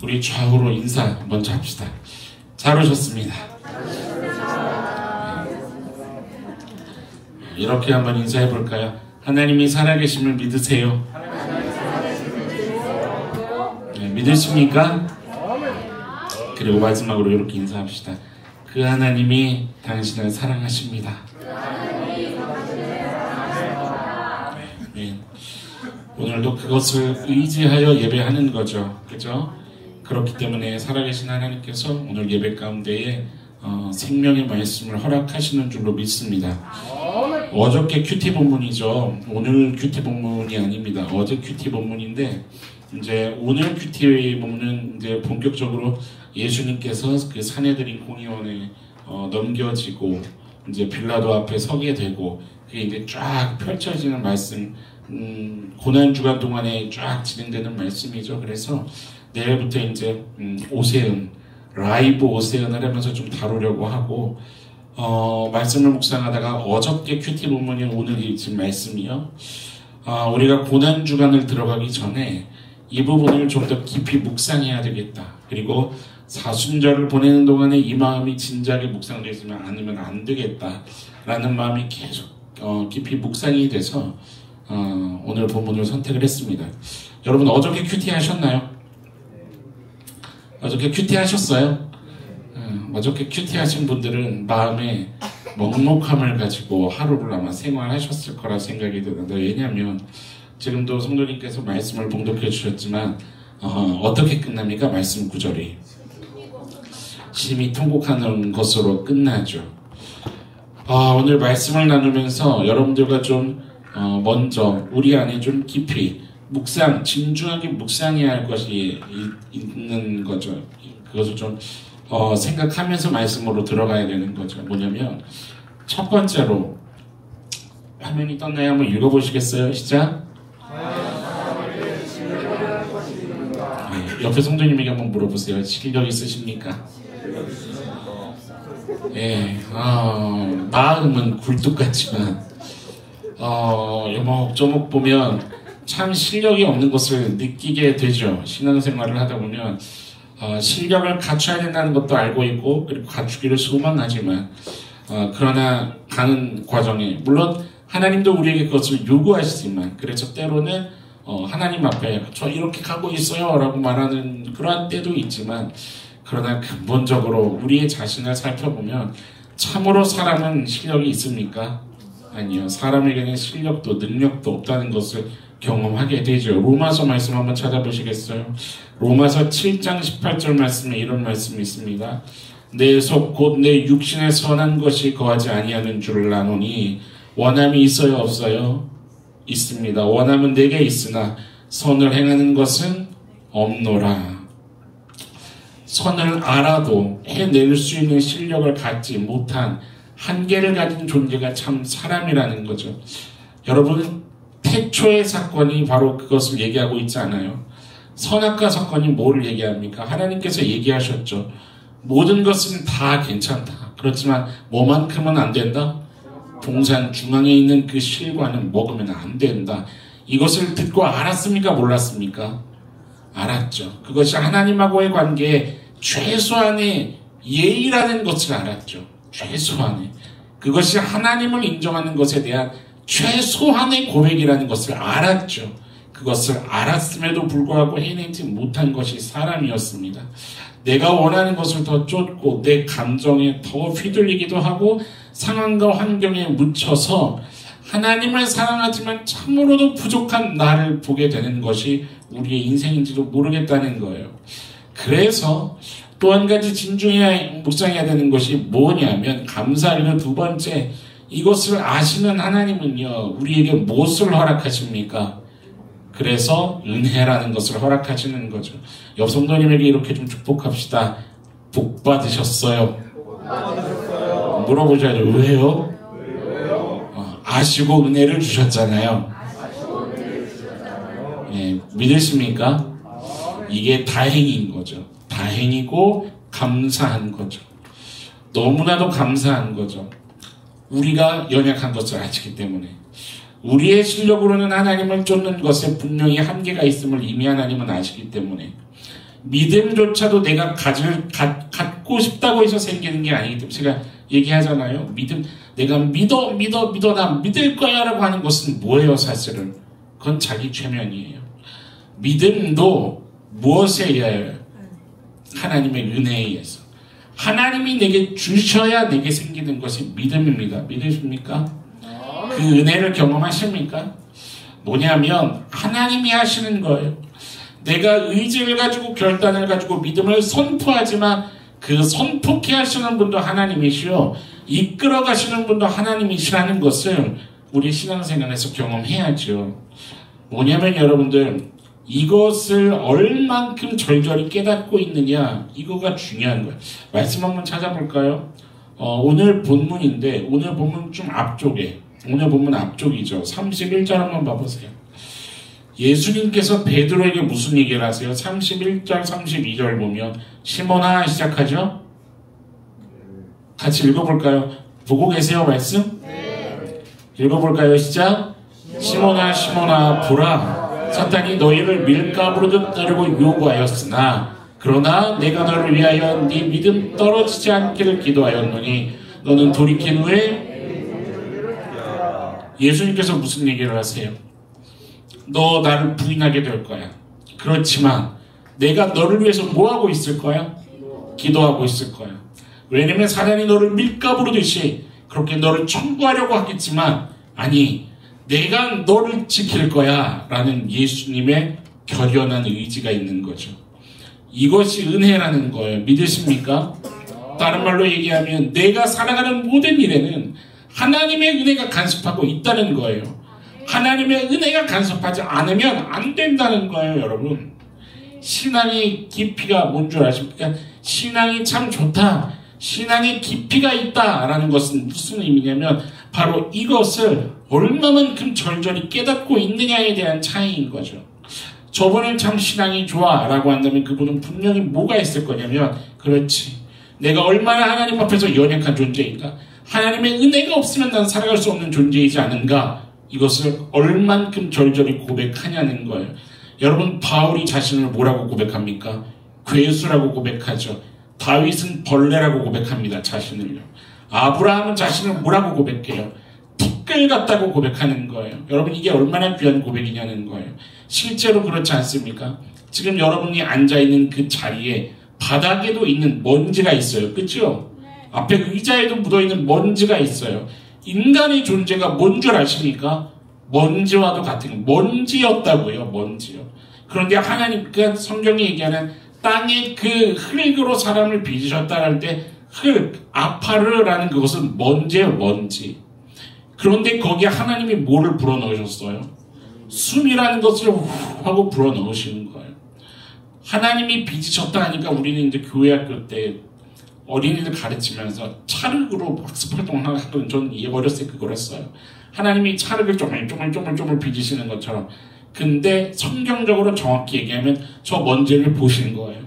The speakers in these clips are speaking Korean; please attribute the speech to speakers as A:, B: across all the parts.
A: 우리 좌우로 인사 먼저 합시다. 잘 오셨습니다. 이렇게 한번 인사해 볼까요? 하나님이 살아계심을 믿으세요? 네, 믿으십니까? 그리고 마지막으로 이렇게 인사합시다. 그 하나님이 당신을 사랑하십니다. 네. 오늘도 그것을 의지하여 예배하는 거죠. 그죠? 그렇기 때문에 살아계신 하나님께서 오늘 예배 가운데에 생명의 말씀을 허락하시는 줄로 믿습니다. 어저께 큐티 본문이죠. 오늘 큐티 본문이 아닙니다. 어제 큐티 본문인데 이제 오늘 큐티 본문은 이제 본격적으로 예수님께서 그 사내들인 공의원에 넘겨지고 이제 빌라도 앞에 서게 되고 그게 이제 쫙 펼쳐지는 말씀, 고난 주간 동안에 쫙 진행되는 말씀이죠. 그래서 내일부터 이제 오세훈, 라이브 오세훈을 하면서 좀 다루려고 하고 말씀을 묵상하다가 어저께 큐티 본문이 오늘 지금 말씀이요. 우리가 고난 주간을 들어가기 전에 이 부분을 좀 더 깊이 묵상해야 되겠다. 그리고 사순절을 보내는 동안에 이 마음이 진작에 묵상되지 않으면 안 되겠다라는 마음이 계속 깊이 묵상이 돼서 오늘 본문을 선택을 했습니다. 여러분 어저께 큐티 하셨나요? 어저께 큐티 하셨어요? 어저께 큐티 하신 분들은 마음에 먹먹함을 가지고 하루를 아마 생활하셨을 거라 생각이 드는데, 왜냐하면 지금도 성도님께서 말씀을 봉독해 주셨지만 어떻게 끝납니까? 말씀 구절이 심히 통곡하는 것으로 끝나죠. 오늘 말씀을 나누면서 여러분들과 좀 먼저 우리 안에 좀 깊이 묵상, 진중하게 묵상해야 할 것이 있는 거죠. 그것을 좀 생각하면서 말씀으로 들어가야 되는 거죠. 뭐냐면 첫 번째로 화면이 떴나요? 한번 읽어보시겠어요? 시작. 네, 옆에 성도님에게 한번 물어보세요. 실력 있으십니까? 예, 마음은 굴뚝 같지만 요목조목 보면 참 실력이 없는 것을 느끼게 되죠. 신앙생활을 하다 보면 실력을 갖춰야 된다는 것도 알고 있고 그리고 갖추기를 소망하지만 그러나 가는 과정에 물론 하나님도 우리에게 그것을 요구하시지만 그래서 때로는 하나님 앞에 저 이렇게 가고 있어요 라고 말하는 그러한 때도 있지만, 그러나 근본적으로 우리의 자신을 살펴보면 참으로 사람은 실력이 있습니까? 아니요. 사람에게는 실력도 능력도 없다는 것을 경험하게 되죠. 로마서 말씀 한번 찾아보시겠어요? 로마서 7장 18절 말씀에 이런 말씀이 있습니다. 내 속 곧 내 육신에 선한 것이 거하지 아니하는 줄을 아노니 원함이 있어요 없어요? 있습니다. 원함은 내게 있으나 선을 행하는 것은 없노라. 선을 알아도 해낼 수 있는 실력을 갖지 못한 한계를 가진 존재가 참 사람이라는 거죠. 여러분, 태초의 사건이 바로 그것을 얘기하고 있지 않아요? 선악과 사건이 뭐를 얘기합니까? 하나님께서 얘기하셨죠. 모든 것은 다 괜찮다. 그렇지만 뭐만큼은 안 된다? 동산 중앙에 있는 그 실과는 먹으면 안 된다. 이것을 듣고 알았습니까? 몰랐습니까? 알았죠. 그것이 하나님하고의 관계에 최소한의 예의라는 것을 알았죠. 최소한의. 그것이 하나님을 인정하는 것에 대한 최소한의 고백이라는 것을 알았죠. 그것을 알았음에도 불구하고 해내지 못한 것이 사람이었습니다. 내가 원하는 것을 더 쫓고 내 감정에 더 휘둘리기도 하고 상황과 환경에 묻혀서 하나님을 사랑하지만 참으로도 부족한 나를 보게 되는 것이 우리의 인생인지도 모르겠다는 거예요. 그래서 또 한 가지 진중해야 묵상해야 되는 것이 뭐냐면, 감사하기는 두 번째, 이것을 아시는 하나님은요 우리에게 무엇을 허락하십니까? 그래서 은혜라는 것을 허락하시는 거죠. 옆 성도님에게 이렇게 좀 축복합시다. 복 받으셨어요? 물어보셔야죠. 왜요? 아시고 은혜를 주셨잖아요. 예, 믿으십니까? 이게 다행인 거죠. 다행이고 감사한 거죠. 너무나도 감사한 거죠. 우리가 연약한 것을 아시기 때문에. 우리의 실력으로는 하나님을 쫓는 것에 분명히 한계가 있음을 이미 하나님은 아시기 때문에 믿음조차도 내가 갖고 싶다고 해서 생기는 게 아니기 때문에 제가 얘기하잖아요. 내가 믿어 나 믿을 거야 라고 하는 것은 뭐예요? 사실은 그건 자기 최면이에요. 믿음도 무엇에 의하여? 하나님의 은혜에 의해서. 하나님이 내게 주셔야 내게 생기는 것이 믿음입니다. 믿으십니까? 그 은혜를 경험하십니까? 뭐냐면 하나님이 하시는 거예요. 내가 의지를 가지고 결단을 가지고 믿음을 선포하지만 그 선포케 하시는 분도 하나님이시요 이끌어 가시는 분도 하나님이시라는 것을 우리 신앙생활에서 경험해야죠. 뭐냐면 여러분들 이것을 얼만큼 절절히 깨닫고 있느냐 이거가 중요한 거예요. 말씀 한번 찾아볼까요? 오늘 본문인데 오늘 본문 좀 앞쪽에 오늘 본문 앞쪽이죠. 31절 한번 봐보세요. 예수님께서 베드로에게 무슨 얘기를 하세요? 31절 32절 보면 시몬아 시작하죠? 같이 읽어볼까요? 보고 계세요 말씀? 네. 읽어볼까요? 시작. 시몬아 시몬아 보라 사탄이 너희를 밀가부르듯 따르고 요구하였으나 그러나 내가 너를 위하여 네 믿음 떨어지지 않기를 기도하였노니 너는 돌이킨 후에 예수님께서 무슨 얘기를 하세요? 너 나를 부인하게 될 거야. 그렇지만 내가 너를 위해서 뭐하고 있을 거야? 기도하고 있을 거야. 왜냐면 사단이 너를 밀가부르듯이 그렇게 너를 청구하려고 하겠지만 아니 내가 너를 지킬 거야 라는 예수님의 결연한 의지가 있는 거죠. 이것이 은혜라는 거예요. 믿으십니까? 다른 말로 얘기하면 내가 살아가는 모든 일에는 하나님의 은혜가 간섭하고 있다는 거예요. 하나님의 은혜가 간섭하지 않으면 안 된다는 거예요. 여러분 신앙의 깊이가 뭔 줄 아십니까? 신앙이 참 좋다, 신앙의 깊이가 있다라는 것은 무슨 의미냐면 바로 이것을 얼마만큼 절절히 깨닫고 있느냐에 대한 차이인 거죠. 저분은 참 신앙이 좋아 라고 한다면 그분은 분명히 뭐가 있을 거냐면 그렇지 내가 얼마나 하나님 앞에서 연약한 존재인가, 하나님의 은혜가 없으면 난 살아갈 수 없는 존재이지 않은가, 이것을 얼만큼 절절히 고백하냐는 거예요. 여러분 바울이 자신을 뭐라고 고백합니까? 괴수라고 고백하죠. 다윗은 벌레라고 고백합니다. 자신을요. 아브라함은 자신을 뭐라고 고백해요? 티끌 같다고 고백하는 거예요. 여러분 이게 얼마나 귀한 고백이냐는 거예요. 실제로 그렇지 않습니까? 지금 여러분이 앉아있는 그 자리에 바닥에도 있는 먼지가 있어요. 그렇죠? 앞에 의자에도 묻어있는 먼지가 있어요. 인간의 존재가 뭔 줄 아십니까? 먼지와도 같은 먼지였다고요. 먼지요. 그런데 하나님께 성경이 얘기하는 땅의 그 흙으로 사람을 빚으셨다 할 때 흙, 아파르라는 그것은 먼지예요. 먼지. 그런데 거기에 하나님이 뭐를 불어넣으셨어요? 숨이라는 것을 후 하고 불어넣으시는 거예요. 하나님이 빚으셨다 하니까 우리는 이제 교회학교 때 어린이들 가르치면서 찰흙으로 학습활동을 하거든요. 저는 어렸을 때 그걸 했어요. 하나님이 찰흙을 쪼물쪼물 빚으시는 것처럼. 근데 성경적으로 정확히 얘기하면 저 먼지를 보시는 거예요.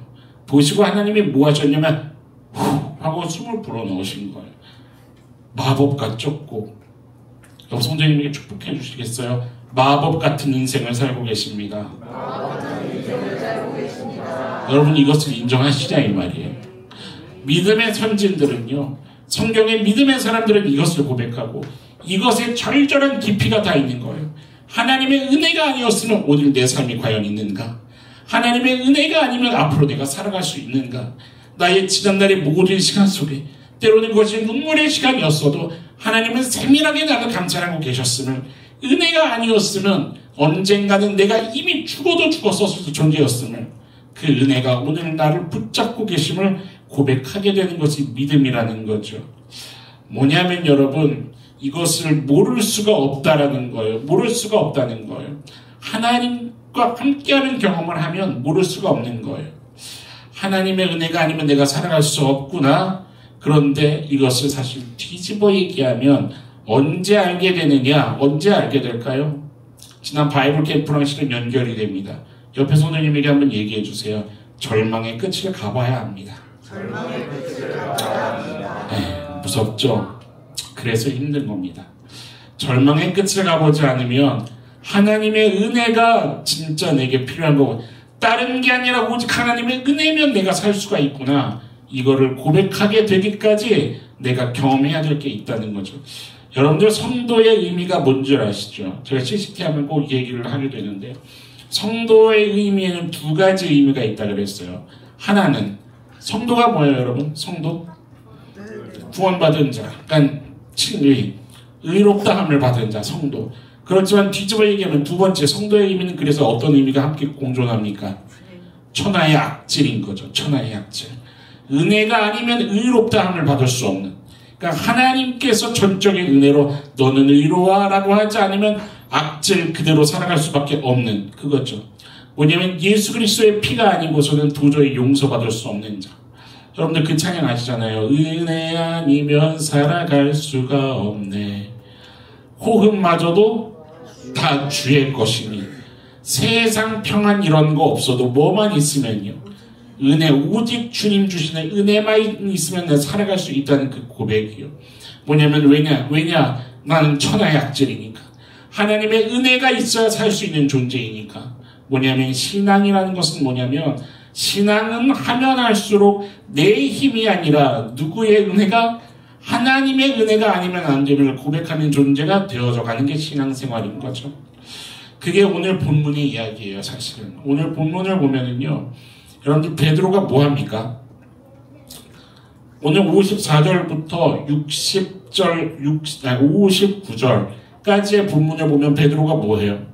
A: 보시고 하나님이 뭐 하셨냐면 후 하고 숨을 불어넣으신 거예요. 마법 같죠? 꼭. 여보 성도님에게 축복해 주시겠어요? 마법 같은 인생을 살고 계십니다. 여러분 이것을 인정하시냐 이 말이에요. 믿음의 선진들은요, 성경의 믿음의 사람들은 이것을 고백하고 이것에 절절한 깊이가 다 있는 거예요. 하나님의 은혜가 아니었으면 오늘 내 삶이 과연 있는가? 하나님의 은혜가 아니면 앞으로 내가 살아갈 수 있는가? 나의 지난날의 모든 시간 속에 때로는 그것이 눈물의 시간이었어도 하나님은 세밀하게 나를 감찰하고 계셨음을, 은혜가 아니었으면 언젠가는 내가 이미 죽어도 죽었었을 존재였음을, 그 은혜가 오늘 나를 붙잡고 계심을 고백하게 되는 것이 믿음이라는 거죠. 뭐냐면 여러분 이것을 모를 수가 없다라는 거예요. 모를 수가 없다는 거예요. 하나님과 함께하는 경험을 하면 모를 수가 없는 거예요. 하나님의 은혜가 아니면 내가 살아갈 수 없구나. 그런데 이것을 사실 뒤집어 얘기하면 언제 알게 되느냐? 언제 알게 될까요? 지난 바이블 캠프랑 실은 연결이 됩니다. 옆에 선생님에게 한번 얘기해 주세요. 절망의 끝을 가봐야 합니다. 절망의 끝을 가봐야 합니다. 네, 무섭죠? 그래서 힘든 겁니다. 절망의 끝을 가보지 않으면 하나님의 은혜가 진짜 내게 필요한 거고, 다른 게 아니라 오직 하나님의 은혜면 내가 살 수가 있구나. 이거를 고백하게 되기까지 내가 경험해야 될 게 있다는 거죠. 여러분들 성도의 의미가 뭔지 아시죠? 제가 CCT 하면 꼭 얘기를 하게 되는데 성도의 의미에는 두 가지 의미가 있다 그랬어요. 하나는 성도가 뭐예요, 여러분? 성도? 구원받은 자, 그러니까 칭의, 의롭다함을 받은 자, 성도. 그렇지만 뒤집어 얘기하면 두 번째 성도의 의미는 그래서 어떤 의미가 함께 공존합니까? 천하의 악질인 거죠. 천하의 악질. 은혜가 아니면 의롭다함을 받을 수 없는. 그러니까 하나님께서 전적인 은혜로 너는 의로와라고 하지 않으면 악질 그대로 살아갈 수밖에 없는 그거죠. 뭐냐면 예수 그리스도의 피가 아니고서는 도저히 용서받을 수 없는 자. 여러분들 그 찬양 아시잖아요. 은혜 아니면 살아갈 수가 없네. 호흡마저도 다 주의 것이니 세상 평안 이런 거 없어도 뭐만 있으면요. 은혜 오직 주님 주시는 은혜만 있으면 내가 살아갈 수 있다는 그 고백이요. 뭐냐면 왜냐 나는 천하의 악질이니까. 하나님의 은혜가 있어야 살 수 있는 존재이니까. 뭐냐면 신앙이라는 것은 뭐냐면 신앙은 하면 할수록 내 힘이 아니라 누구의 은혜가 하나님의 은혜가 아니면 안 됨을 고백하는 존재가 되어져 가는 게 신앙생활인 거죠. 그게 오늘 본문의 이야기예요. 사실은 오늘 본문을 보면은요, 여러분들 베드로가 뭐 합니까? 오늘 54절부터 59절까지의 본문을 보면 베드로가 뭐 해요?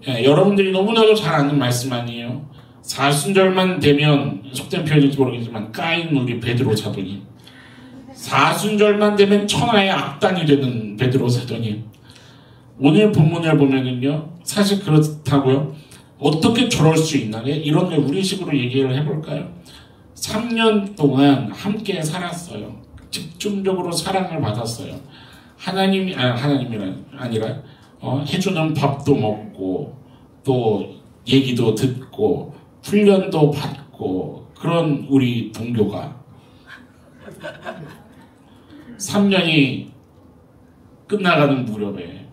A: 여러분들이 너무나도 잘 아는 말씀 아니에요? 사순절만 되면, 속된 표현인지 모르겠지만 까인 우리 베드로 사도님, 사순절만 되면 천하의 악단이 되는 베드로 사도님. 오늘 본문을 보면은요, 사실 그렇다고요. 어떻게 저럴 수 있나? 이런 걸 우리식으로 얘기를 해볼까요? 3년 동안 함께 살았어요. 집중적으로 사랑을 받았어요. 하나님이 아니라 해주는 밥도 먹고 또 얘기도 듣고 훈련도 받고 그런 우리 동료가 3년이 끝나가는 무렵에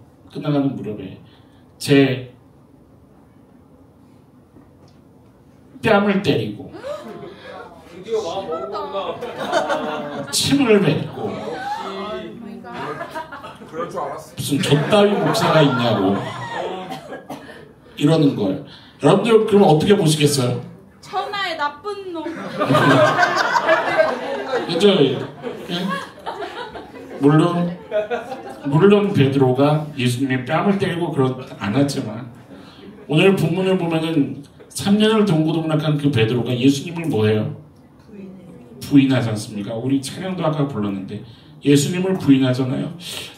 A: 제 뺨을 때리고
B: 드디어 마음 먹었구나.
A: 침을 뱉고
B: 그럴 줄 알았어.
A: 무슨 저따위 목사가 있냐고 이러는 거예요. 여러분들 그럼 어떻게 보시겠어요?
C: 천하의 나쁜 놈.
A: 이제 물론 베드로가 예수님의 뺨을 때리고 그러지 않았지만 오늘 본문을 보면은 3년을 동고동락한 그 베드로가 예수님을 뭐해요? 부인하지 않습니까? 우리 찬양도 아까 불렀는데 예수님을 부인하잖아요.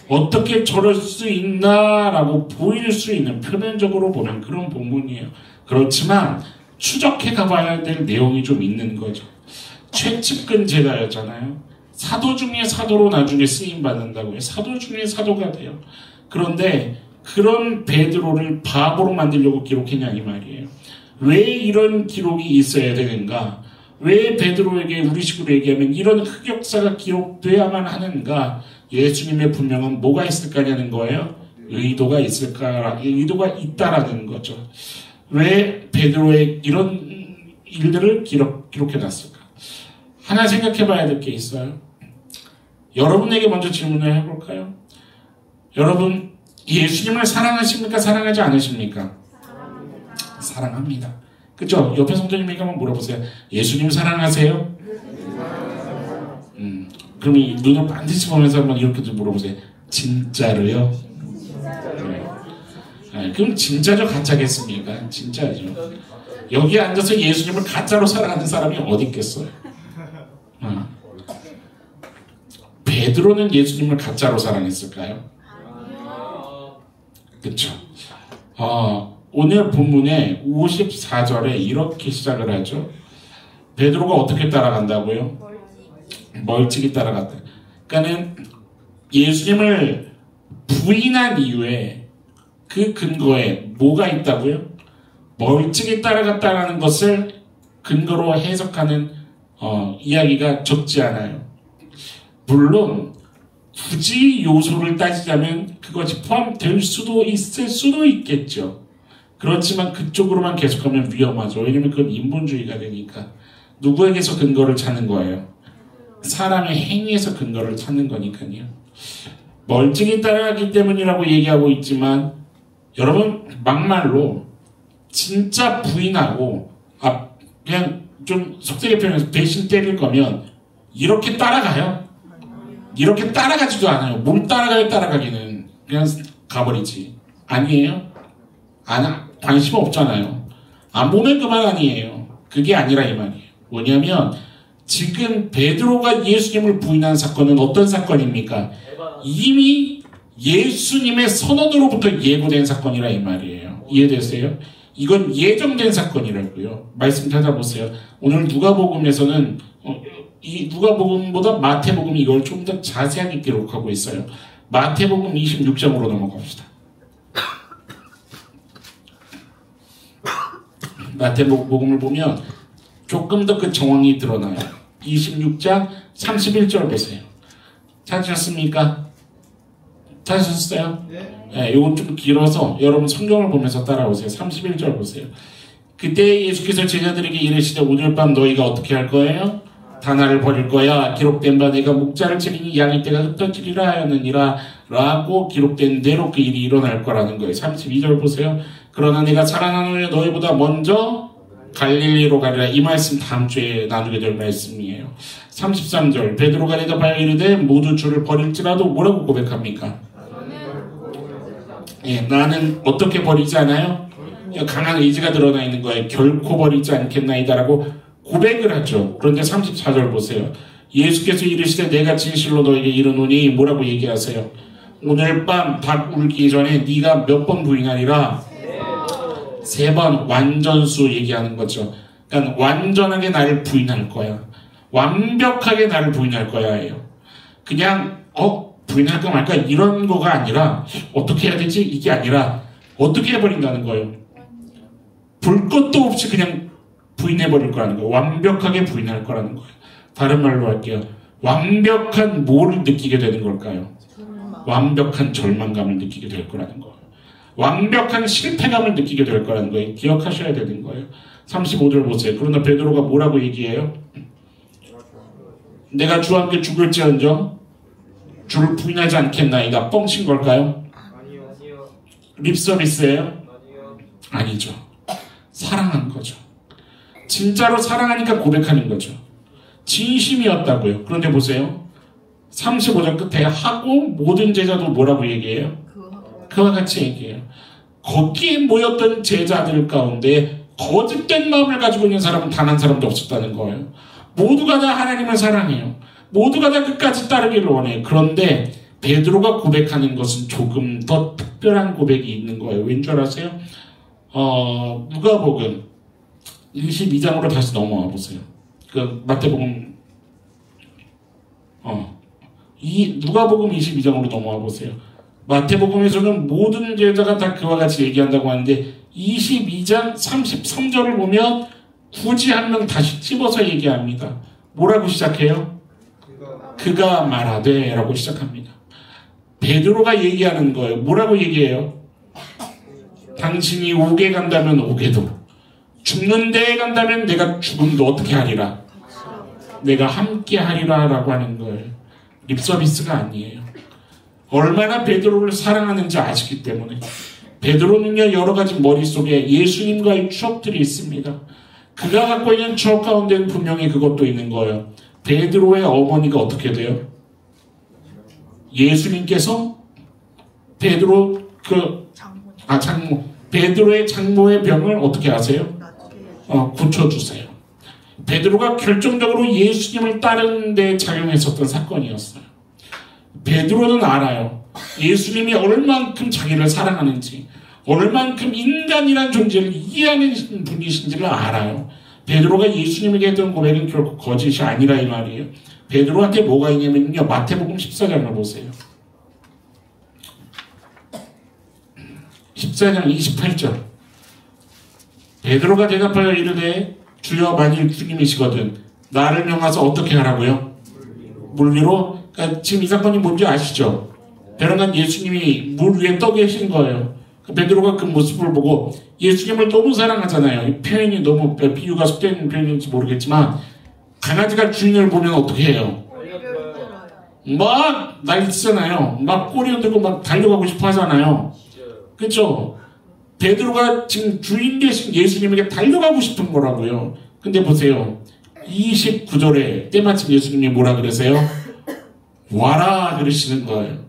A: 어떻게 저럴 수 있나라고 보일 수 있는, 표면적으로 보면 그런 본문이에요. 그렇지만 추적해 가봐야 될 내용이 좀 있는 거죠. 최측근 제자였잖아요. 사도 중에 사도로 나중에 쓰임 받는다고요. 사도 중에 사도가 돼요. 그런데 그런 베드로를 바보로 만들려고 기록했냐 이 말이에요. 왜 이런 기록이 있어야 되는가? 왜 베드로에게 우리식으로 얘기하면 이런 흑역사가 기록돼야만 하는가? 예수님의 분명한 뭐가 있을까냐는 거예요. 의도가 있다라는 거죠. 왜 베드로의 이런 일들을 기록해놨을까? 하나 생각해봐야 될 게 있어요. 여러분에게 먼저 질문을 해볼까요? 여러분 예수님을 사랑하십니까? 사랑하지 않으십니까? 사랑합니다. 그죠? 옆에 성도님에게 한번 물어보세요. 예수님 사랑하세요? 그럼 이 눈을 반드시 보면서 한번 이렇게 좀 물어보세요. 진짜로요? 네. 그럼 진짜죠? 가짜겠습니까? 진짜죠. 여기 앉아서 예수님을 가짜로 사랑하는 사람이 어디 있겠어요? 베드로는 예수님을 가짜로 사랑했을까요? 그쵸? 오늘 본문의 54절에 이렇게 시작을 하죠. 베드로가 어떻게 따라간다고요? 멀찍이 따라갔다. 그러니까는 예수님을 부인한 이유에 그 근거에 뭐가 있다고요? 멀찍이 따라갔다라는 것을 근거로 해석하는 이야기가 적지 않아요. 물론 굳이 요소를 따지자면 그것이 포함될 수도 있을 수도 있겠죠. 그렇지만 그쪽으로만 계속하면 위험하죠. 왜냐면 그건 인본주의가 되니까. 누구에게서 근거를 찾는 거예요? 사람의 행위에서 근거를 찾는 거니까요. 멀찍이 따라가기 때문이라고 얘기하고 있지만 여러분 막말로 진짜 부인하고 그냥 좀 속되게 표현해서 배신 때릴 거면 이렇게 따라가요? 이렇게 따라가지도 않아요. 뭘 따라가요? 따라가기는 그냥 가버리지. 아니에요? 관심 없잖아요. 안 보면 그만 아니에요. 그게 아니라 이 말이에요. 뭐냐면 지금 베드로가 예수님을 부인한 사건은 어떤 사건입니까? 이미 예수님의 선언으로부터 예고된 사건이라 이 말이에요. 이해되세요? 이건 예정된 사건이라고요. 말씀 찾아보세요. 오늘 누가복음에서는 이 누가복음보다 마태복음이 이걸 좀 더 자세하게 기록하고 있어요. 마태복음 26장으로 넘어갑시다. 마태복음을 보면 조금 더 그 정황이 드러나요. 26장 31절 보세요. 찾으셨습니까? 찾으셨어요? 네, 이건 좀 길어서 여러분 성경을 보면서 따라오세요. 31절 보세요. 그때 예수께서 제자들에게 이르시되 오늘 밤 너희가 어떻게 할 거예요? 다나를 버릴 거야. 기록된 바 내가 목자를 치리니 양의 떼가 흩어지리라 하였느니라 라고 기록된 대로 그 일이 일어날 거라는 거예요. 32절 보세요. 그러나 내가 살아난 후에 너희보다 먼저 갈릴리로 가리라. 이 말씀 다음 주에 나누게 될 말씀이에요. 33절 베드로가 대답하여 이르되 모두 주를 버릴지라도 뭐라고 고백합니까? 예, 나는 어떻게 버리지 않아요? 강한 의지가 드러나 있는 거예요. 결코 버리지 않겠나이다라고 고백을 하죠. 그런데 34절 보세요. 예수께서 이르시되 내가 진실로 너에게 이르노니 뭐라고 얘기하세요? 오늘 밤 닭 울기 전에 네가 몇 번 부인하리라? 3번 완전수 얘기하는 거죠. 그러니까 완전하게 나를 부인할 거야. 완벽하게 나를 부인할 거야예요. 그냥 부인할까 말까 이런 거가 아니라 어떻게 해야 되지? 이게 아니라 어떻게 해버린다는 거예요. 볼 것도 없이 그냥 부인해버릴 거라는 거예요. 완벽하게 부인할 거라는 거예요. 다른 말로 할게요. 완벽한 뭐를 느끼게 되는 걸까요? 완벽한 절망감을 느끼게 될 거라는 거예요. 완벽한 실패감을 느끼게 될 거라는 거예요. 기억하셔야 되는 거예요. 35절 보세요. 그러나 베드로가 뭐라고 얘기해요? 내가 주와 함께 죽을지언정 주를 부인하지 않겠나이다. 뻥친 걸까요?
B: 아니요.
A: 립서비스예요?
B: 아니요.
A: 아니죠. 사랑한 거죠. 진짜로 사랑하니까 고백하는 거죠. 진심이었다고요. 그런데 보세요. 35절 끝에 하고 모든 제자도 뭐라고 얘기해요? 그와 같이 얘기해요. 거기에 모였던 제자들 가운데 거짓된 마음을 가지고 있는 사람은 단 한 사람도 없었다는 거예요. 모두가 다 하나님을 사랑해요. 모두가 다 끝까지 따르기를 원해요. 그런데 베드로가 고백하는 것은 조금 더 특별한 고백이 있는 거예요. 왠 줄 아세요? 누가복음 22장으로 다시 넘어와 보세요. 그 마태복음 누가복음 22장으로 넘어와 보세요. 마태복음에서는 모든 제자가 다 그와 같이 얘기한다고 하는데 22장 33절을 보면 굳이 한 명 다시 집어서 얘기합니다. 뭐라고 시작해요? 그가 말하되 라고 시작합니다. 베드로가 얘기하는 거예요. 뭐라고 얘기해요? 당신이 옥에 간다면 옥에도, 죽는 데에 간다면 내가 죽음도 어떻게 하리라? 내가 함께 하리라 라고 하는 거예요. 립서비스가 아니에요. 얼마나 베드로를 사랑하는지 아시기 때문에. 베드로는요, 여러 가지 머릿속에 예수님과의 추억들이 있습니다. 그가 갖고 있는 추억 가운데는 분명히 그것도 있는 거예요. 베드로의 어머니가 어떻게 돼요? 예수님께서 베드로 장모 베드로의 장모의 병을 어떻게 하세요? 고쳐주세요. 베드로가 결정적으로 예수님을 따르는 데 작용했었던 사건이었어요. 베드로는 알아요. 예수님이 얼만큼 자기를 사랑하는지, 얼만큼 인간이란 존재를 이해하는 분이신지를 알아요. 베드로가 예수님에게 했던 고백은 결코 거짓이 아니라 이 말이에요. 베드로한테 뭐가 있냐면요, 마태복음 14장을 보세요. 14장 28절. 베드로가 대답하여 이르되 주여 만일 주님이시거든 나를 명하사 어떻게 하라고요? 물 위로. 그러니까 지금 이 사건이 뭔지 아시죠? 베드로는 예수님이 물 위에 떠 계신 거예요. 베드로가 그 모습을 보고 예수님을 너무 사랑하잖아요. 이 표현이 너무 비유가 속된 표현인지 모르겠지만 강아지가 주인을 보면 어떻게 해요? 막 난리치잖아요. 막 꼬리 흔들고 막 달려가고 싶어 하잖아요. 그렇죠? 베드로가 지금 주인 되신 예수님에게 달려가고 싶은 거라고요. 근데 보세요. 29절에 때마침 예수님이 뭐라 그러세요? 와라 그러시는 거예요.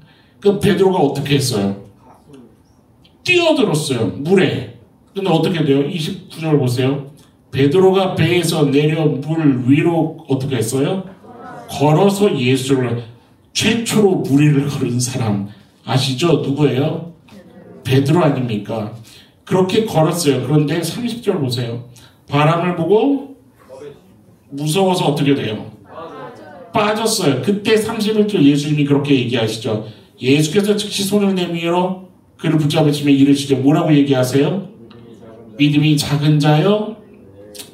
A: 그 베드로가 어떻게 했어요? 뛰어들었어요. 물에. 근데 어떻게 돼요? 29절 보세요. 베드로가 배에서 내려 물 위로 어떻게 했어요? 걸어서 예수를 최초로 물 위를 걸은 사람 아시죠? 누구예요? 베드로 아닙니까? 그렇게 걸었어요. 그런데 30절 보세요. 바람을 보고 무서워서 어떻게 돼요? 빠졌어요. 그때 31절 예수님이 그렇게 얘기하시죠. 예수께서 즉시 손을 내밀어 그를 붙잡으시며 이르시죠. 뭐라고 얘기하세요? 믿음이 작은 자여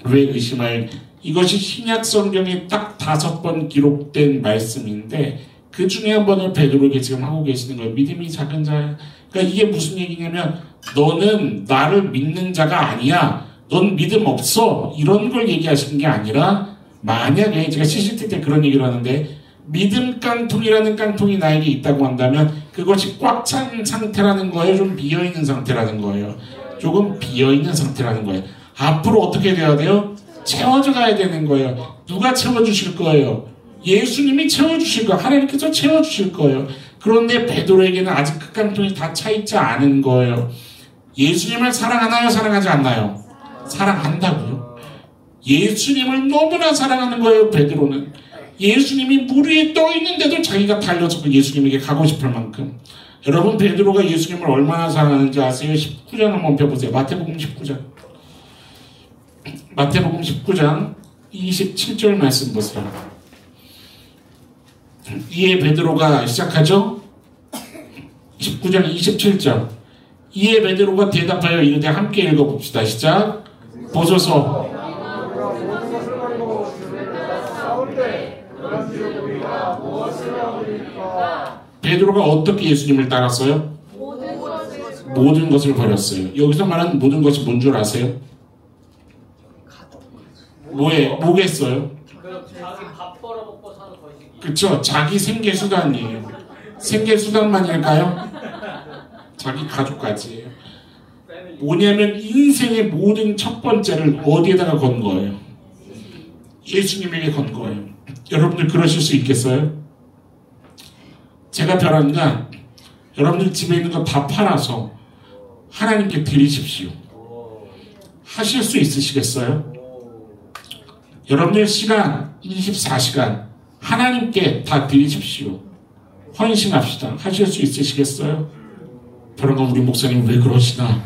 A: 왜 의심하여. 이것이 신약 성경에 딱 5번 기록된 말씀인데 그 중에 한 번을 베드로에게 지금 하고 계시는 거예요. 믿음이 작은 자여. 그러니까 이게 무슨 얘기냐면 너는 나를 믿는 자가 아니야. 넌 믿음 없어. 이런 걸 얘기하시는 게 아니라 만약에 제가 CCT 때 그런 얘기를 하는데 믿음 깡통이라는 깡통이 나에게 있다고 한다면 그것이 꽉 찬 상태라는 거예요? 좀 비어있는 상태라는 거예요? 조금 비어있는 상태라는 거예요. 앞으로 어떻게 돼야 돼요? 채워져 가야 되는 거예요. 누가 채워주실 거예요? 예수님이 채워주실 거예요. 하나님께서 채워주실 거예요. 그런데 베드로에게는 아직 그 깡통이 다 차있지 않은 거예요. 예수님을 사랑하나요? 사랑하지 않나요? 사랑한다고요. 예수님을 너무나 사랑하는 거예요. 베드로는. 예수님이 물 위에 떠 있는데도 자기가 달려서 그 예수님에게 가고 싶을 만큼. 여러분 베드로가 예수님을 얼마나 사랑하는지 아세요? 19장 한번 펴보세요. 마태복음 19장. 마태복음 19장 27절 말씀 보세요. 이에 베드로가 시작하죠. 19장 27절. 이에 베드로가 대답하여 이르되 함께 읽어봅시다. 시작. 보소서. 베드로가 어떻게 예수님을 따랐어요? 모든 것을 버렸어요. 여기서 말하는 모든 것이 뭔 줄 아세요? 뭐겠어요?
B: 자기 밥 벌어먹고 사는 거시기.
A: 그렇죠. 자기 생계수단이에요. 생계수단만일까요? 자기 가족까지예요. 뭐냐면 인생의 모든 첫 번째를 어디에다가 건 거예요? 예수님에게 건 거예요. 여러분들 그러실 수 있겠어요? 제가 별한가 여러분들 집에 있는 거 다 팔아서 하나님께 드리십시오. 하실 수 있으시겠어요? 여러분들 시간 24시간 하나님께 다 드리십시오. 헌신합시다. 하실 수 있으시겠어요? 별한가 우리 목사님 왜 그러시나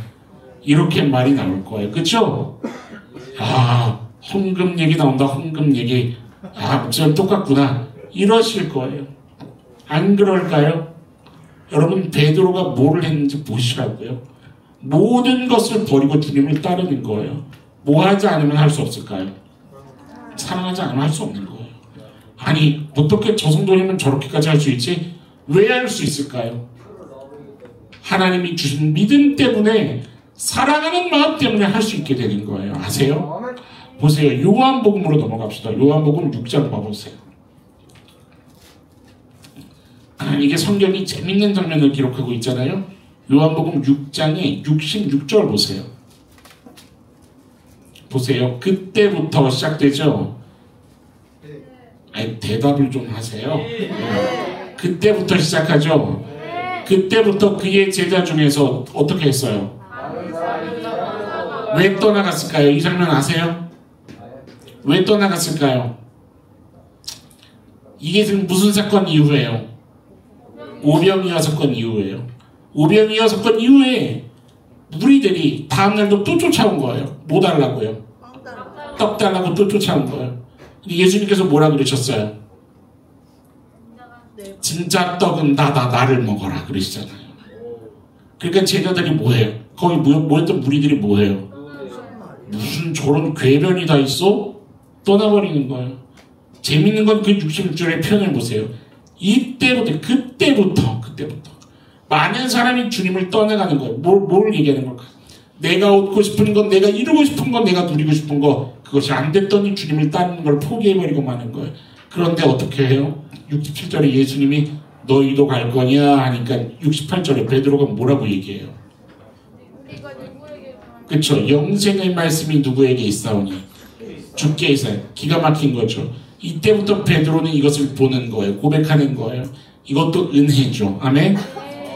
A: 이렇게 말이 나올 거예요. 그렇죠? 아 헌금 얘기 나온다. 헌금 얘기. 아 목사님 똑같구나. 이러실 거예요. 안 그럴까요? 여러분 베드로가 뭐를 했는지 보시라고요. 모든 것을 버리고 주님을 따르는 거예요. 뭐 하지 않으면 할 수 없을까요? 사랑하지 않으면 할 수 없는 거예요. 아니 어떻게 저 정도면 저렇게까지 할 수 있지? 왜 할 수 있을까요? 하나님이 주신 믿음 때문에 사랑하는 마음 때문에 할 수 있게 되는 거예요. 아세요? 보세요. 요한복음으로 넘어갑시다. 요한복음 6장 봐보세요. 이게 성경이 재밌는 장면을 기록하고 있잖아요. 요한복음 6장에 66절 보세요. 보세요. 그때부터 시작되죠. 아니, 대답을 좀 하세요. 네. 그때부터 시작하죠. 그때부터 그의 제자 중에서 어떻게 했어요? 왜 떠나갔을까요? 이 장면 아세요? 왜 떠나갔을까요? 이게 지금 무슨 사건 이후예요? 오병이어 사건 이후예요. 오병이어 사건 이후에 무리들이 다음날도 또 쫓아온 거예요. 뭐 달라고요? 떡 달라고 또 쫓아온 거예요. 예수님께서 뭐라 그러셨어요? 진짜 떡은 나를 먹어라 그러시잖아요. 그러니까 제자들이 뭐해요? 거기 모였던 무리들이 뭐해요? 무슨 저런 궤변이 다 있어? 떠나버리는 거예요. 재밌는 건 그 66절의 표현을 보세요. 그때부터 많은 사람이 주님을 떠나가는 거예요. 뭘 얘기하는 걸까? 내가 얻고 싶은 건, 내가 이루고 싶은 건, 내가 누리고 싶은 거, 그것이 안 됐더니 주님을 따르는 걸 포기해버리고 마는 거예요. 그런데 어떻게 해요? 67절에 예수님이 너희도 갈 거냐 하니까 68절에 베드로가 뭐라고 얘기해요? 그렇죠. 영생의 말씀이 누구에게 있사오니? 주께 있어요. 기가 막힌 거죠. 이때부터 베드로는 이것을 보는 거예요. 고백하는 거예요. 이것도 은혜죠. 아멘.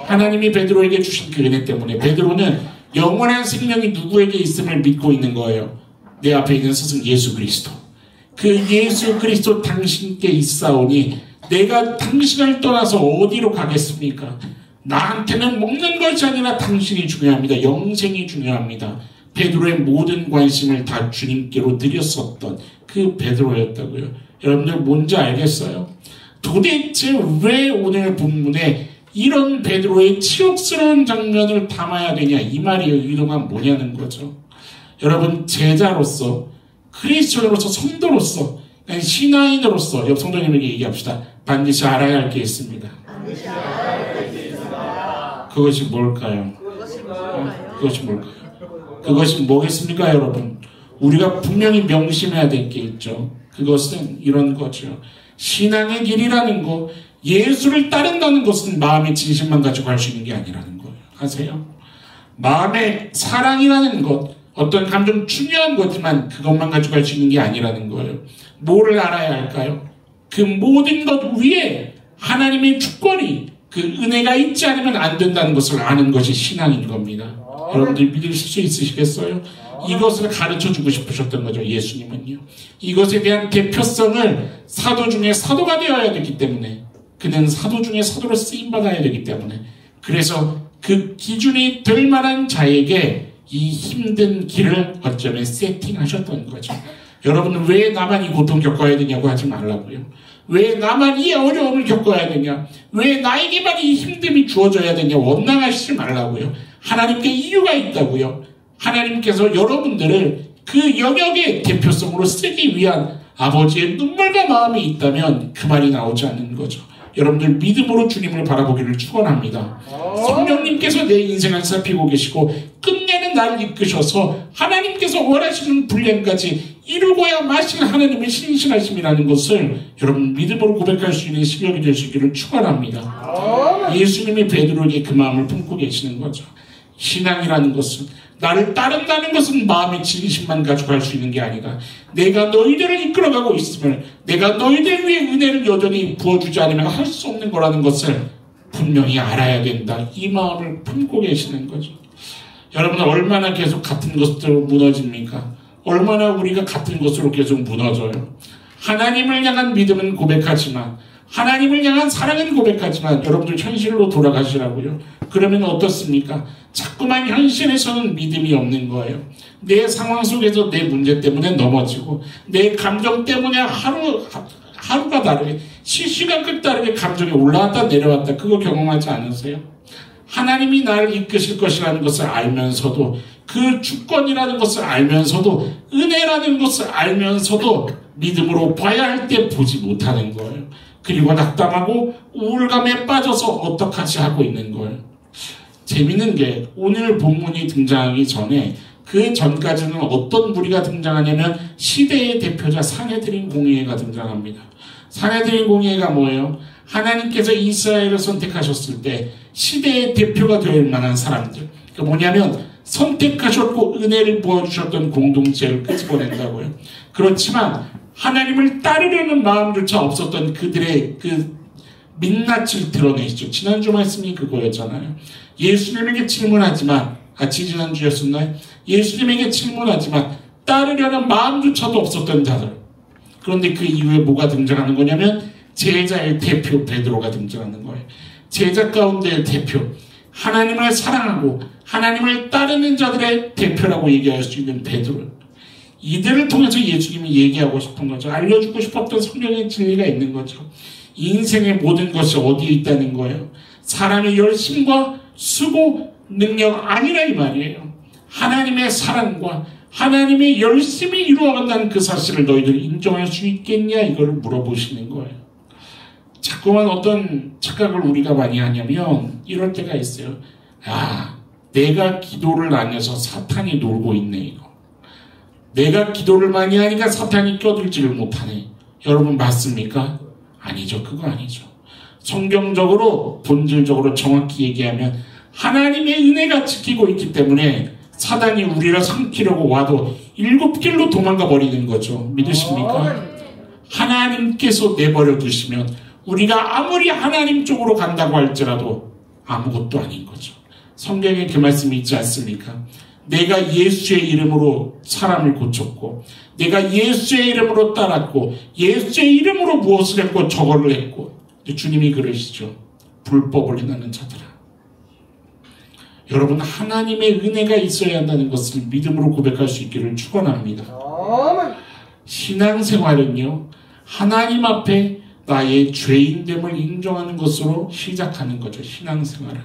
A: 하나님이 베드로에게 주신 그 은혜 때문에 베드로는 영원한 생명이 누구에게 있음을 믿고 있는 거예요. 내 앞에 있는 스승 예수 그리스도. 그 예수 그리스도 당신께 있사오니 내가 당신을 떠나서 어디로 가겠습니까? 나한테는 먹는 것이 아니라 당신이 중요합니다. 영생이 중요합니다. 베드로의 모든 관심을 다 주님께로 드렸었던 그 베드로였다고요. 여러분들 뭔지 알겠어요? 도대체 왜 오늘 본문에 이런 베드로의 치욕스러운 장면을 담아야 되냐 이 말이에요. 이동안 뭐냐는 거죠. 여러분 제자로서 크리스천으로서 성도로서 신앙인으로서 옆 성도님에게 얘기합시다. 반드시 알아야 할 게 있습니다. 그것이 뭘까요? 그것이 뭘까요? 그것이 뭐겠습니까 여러분? 우리가 분명히 명심해야 될 게 있죠. 그것은 이런 거죠. 신앙의 길이라는 거, 예수를 따른다는 것은 마음의 진심만 가지고 할 수 있는 게 아니라는 거예요. 아세요? 마음의 사랑이라는 것, 어떤 감정 중요한 거지만 그것만 가지고 할 수 있는 게 아니라는 거예요. 뭐를 알아야 할까요? 그 모든 것 위에 하나님의 주권이, 그 은혜가 있지 않으면 안 된다는 것을 아는 것이 신앙인 겁니다. 여러분들 믿으실 수 있으시겠어요? 이것을 가르쳐주고 싶으셨던 거죠. 예수님은요. 이것에 대한 대표성을 사도 중에 사도가 되어야 되기 때문에, 그는 사도 중에 사도로 쓰임받아야 되기 때문에, 그래서 그 기준이 될 만한 자에게 이 힘든 길을 어쩌면 세팅하셨던 거죠. 여러분 왜 나만 이 고통 겪어야 되냐고 하지 말라고요. 왜 나만 이 어려움을 겪어야 되냐, 왜 나에게만 이 힘듦이 주어져야 되냐 원망하시지 말라고요. 하나님께 이유가 있다고요. 하나님께서 여러분들을 그 영역의 대표성으로 쓰기 위한 아버지의 눈물과 마음이 있다면 그 말이 나오지 않는 거죠. 여러분들 믿음으로 주님을 바라보기를 축원합니다. 성령님께서 내 인생을 살피고 계시고 끝내는 나를 이끄셔서 하나님께서 원하시는 분량까지 이루고야 마실 하나님의 신실하심이라는 것을 여러분 믿음으로 고백할 수 있는 시력이 될 수 있기를 축원합니다. 예수님이 베드로에게 그 마음을 품고 계시는 거죠. 신앙이라는 것은, 나를 따른다는 것은 마음의 진심만 가지고 할 수 있는 게 아니라 내가 너희들을 이끌어가고 있음을, 내가 너희들 위해 은혜를 여전히 부어주지 않으면 할 수 없는 거라는 것을 분명히 알아야 된다. 이 마음을 품고 계시는 거죠. 여러분은 얼마나 계속 같은 것으로 무너집니까? 얼마나 우리가 같은 것으로 계속 무너져요. 하나님을 향한 믿음은 고백하지만, 하나님을 향한 사랑은 고백하지만 여러분들 현실로 돌아가시라고요. 그러면 어떻습니까? 자꾸만 현실에서는 믿음이 없는 거예요. 내 상황 속에서 내 문제 때문에 넘어지고, 내 감정 때문에 하루가 다르게, 실시간급 다르게 감정이 올라왔다 내려왔다, 그거 경험하지 않으세요? 하나님이 나를 이끄실 것이라는 것을 알면서도, 그 주권이라는 것을 알면서도, 은혜라는 것을 알면서도 믿음으로 봐야 할 때 보지 못하는 거예요. 그리고 낙담하고 우울감에 빠져서 어떡하지 하고 있는 거예요. 재밌는 게 오늘 본문이 등장하기 전에, 그 전까지는 어떤 무리가 등장하냐면 시대의 대표자 사내들인 공의회가 등장합니다. 사내들인 공의회가 뭐예요? 하나님께서 이스라엘을 선택하셨을 때 시대의 대표가 될 만한 사람들, 그 뭐냐면 선택하셨고 은혜를 부어주셨던 공동체를 끄집어낸다고요. 그렇지만 하나님을 따르려는 마음조차 없었던 그들의 그 민낯을 드러내시죠. 지난주 말씀이 그거였잖아요. 예수님에게 질문하지만, 지지난주였었나요? 예수님에게 질문하지만 따르려는 마음조차도 없었던 자들. 그런데 그 이후에 뭐가 등장하는 거냐면 제자의 대표 베드로가 등장하는 거예요. 제자 가운데의 대표, 하나님을 사랑하고 하나님을 따르는 자들의 대표라고 얘기할 수 있는 베드로. 이들을 통해서 예수님이 얘기하고 싶은 거죠. 알려주고 싶었던 성령의 진리가 있는 거죠. 인생의 모든 것이 어디에 있다는 거예요? 사람의 열심과 수고, 능력 아니라 이 말이에요. 하나님의 사랑과 하나님의 열심히 이루어간다는 그 사실을 너희들 인정할 수 있겠냐, 이걸 물어보시는 거예요. 자꾸만 어떤 착각을 우리가 많이 하냐면 이럴 때가 있어요. 아, 내가 기도를 안 해서 사탄이 놀고 있네 이거. 내가 기도를 많이 하니까 사탄이 껴들지를 못하네. 여러분 맞습니까? 아니죠. 그거 아니죠. 성경적으로 본질적으로 정확히 얘기하면 하나님의 은혜가 지키고 있기 때문에 사단이 우리를 삼키려고 와도 7길로 도망가 버리는 거죠. 믿으십니까? 하나님께서 내버려 두시면 우리가 아무리 하나님 쪽으로 간다고 할지라도 아무것도 아닌 거죠. 성경에 그 말씀이 있지 않습니까? 내가 예수의 이름으로 사람을 고쳤고 내가 예수의 이름으로 따랐고 예수의 이름으로 무엇을 했고 저거를 했고 주님이 그러시죠. 불법을 행하는 자들아. 여러분 하나님의 은혜가 있어야 한다는 것을 믿음으로 고백할 수 있기를 축원합니다. 신앙생활은요. 하나님 앞에 나의 죄인됨을 인정하는 것으로 시작하는 거죠. 신앙생활은.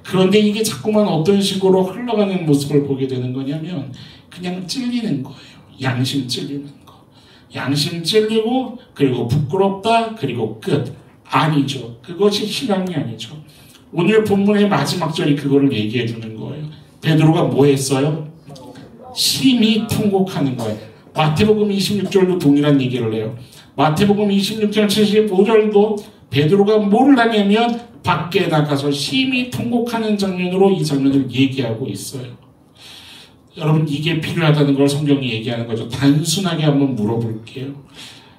A: 그런데 이게 자꾸만 어떤 식으로 흘러가는 모습을 보게 되는 거냐면 그냥 찔리는 거예요. 양심 찔리는 거. 양심 찔리고 그리고 부끄럽다 그리고 끝. 아니죠. 그것이 신앙이 아니죠. 오늘 본문의 마지막 절이 그거를 얘기해 주는 거예요. 베드로가 뭐 했어요? 심히 통곡하는 거예요. 마태복음 26절도 동일한 얘기를 해요. 마태복음 26절 75절도 베드로가 뭘 하냐면 밖에 나가서 심히 통곡하는 장면으로 이 장면을 얘기하고 있어요. 여러분 이게 필요하다는 걸 성경이 얘기하는 거죠. 단순하게 한번 물어볼게요.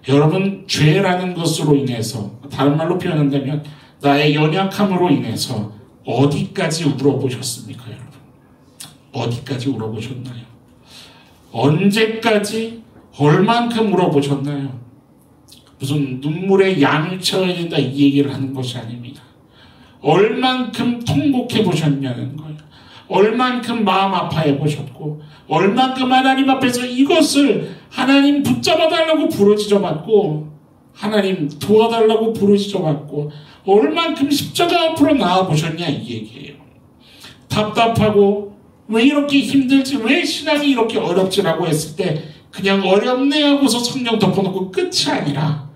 A: 여러분 죄라는 것으로 인해서 다른 말로 표현한다면 나의 연약함으로 인해서 어디까지 울어보셨습니까? 여러분 어디까지 울어보셨나요? 언제까지 얼만큼 울어보셨나요? 무슨 눈물에 양을 채워야 된다 이 얘기를 하는 것이 아닙니다. 얼만큼 통곡해 보셨냐는 거예요. 얼만큼 마음 아파해 보셨고 얼만큼 하나님 앞에서 이것을 하나님 붙잡아 달라고 부르짖어 받고 하나님 도와달라고 부르짖어 받고 얼만큼 십자가 앞으로 나와 보셨냐 이 얘기예요. 답답하고 왜 이렇게 힘들지 왜 신앙이 이렇게 어렵지라고 했을 때 그냥 어렵네 하고서 성경 덮어놓고 끝이 아니라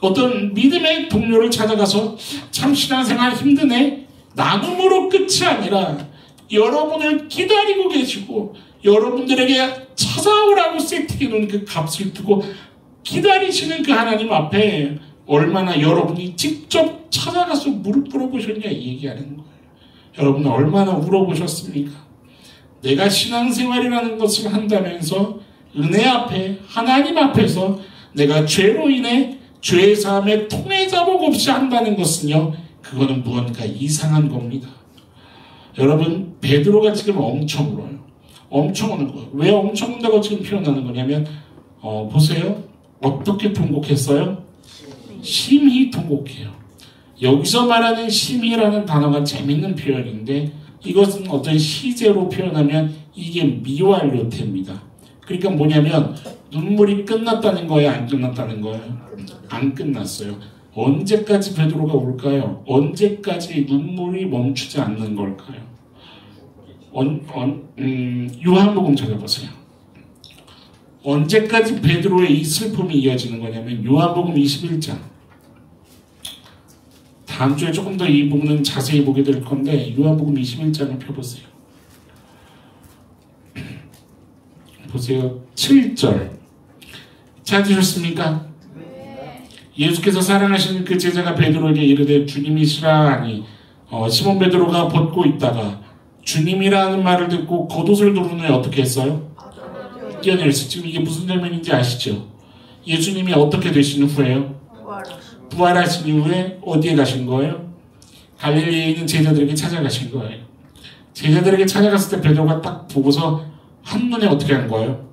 A: 어떤 믿음의 동료를 찾아가서 참 신앙생활 힘드네 나눔으로 끝이 아니라 여러분을 기다리고 계시고 여러분들에게 찾아오라고 세팅해 놓은 그 값을 두고 기다리시는 그 하나님 앞에 얼마나 여러분이 직접 찾아가서 무릎 꿇어보셨냐 이 얘기하는 거예요. 여러분 얼마나 울어보셨습니까? 내가 신앙생활이라는 것을 한다면서 은혜 앞에 하나님 앞에서 내가 죄로 인해 죄의 사함에 통해자복 없이 한다는 것은요 그거는 무언가 이상한 겁니다. 여러분 베드로가 지금 엄청 울어요. 엄청 우는 거예요. 왜 엄청 운다고 지금 표현하는 거냐면 보세요. 어떻게 통곡했어요? 심히 통곡해요. 여기서 말하는 심히라는 단어가 재밌는 표현인데 이것은 어떤 시제로 표현하면 이게 미완료태입니다. 그러니까 뭐냐면 눈물이 끝났다는 거예요? 안 끝났다는 거예요? 안 끝났어요. 언제까지 베드로가 울까요? 언제까지 눈물이 멈추지 않는 걸까요? 요한복음 찾아보세요. 언제까지 베드로의 이 슬픔이 이어지는 거냐면 요한복음 21장. 다음 주에 조금 더 이 부분은 자세히 보게 될 건데 요한복음 21장을 펴보세요. 보세요. 7절 찾으셨습니까? 예수께서 사랑하시는 그 제자가 베드로에게 이르되 주님이시라 하니 시몬 베드로가 벗고 있다가 주님이라는 말을 듣고 겉옷을 두른 후에 어떻게 했어요? 뛰어내렸어요. 지금 이게 무슨 장면인지 아시죠? 예수님이 어떻게 되신 후에요? 부활하신 이후에 어디에 가신 거예요? 갈릴리에 있는 제자들에게 찾아가신 거예요. 제자들에게 찾아갔을 때 베드로가 딱 보고서 한눈에 어떻게 한 거예요?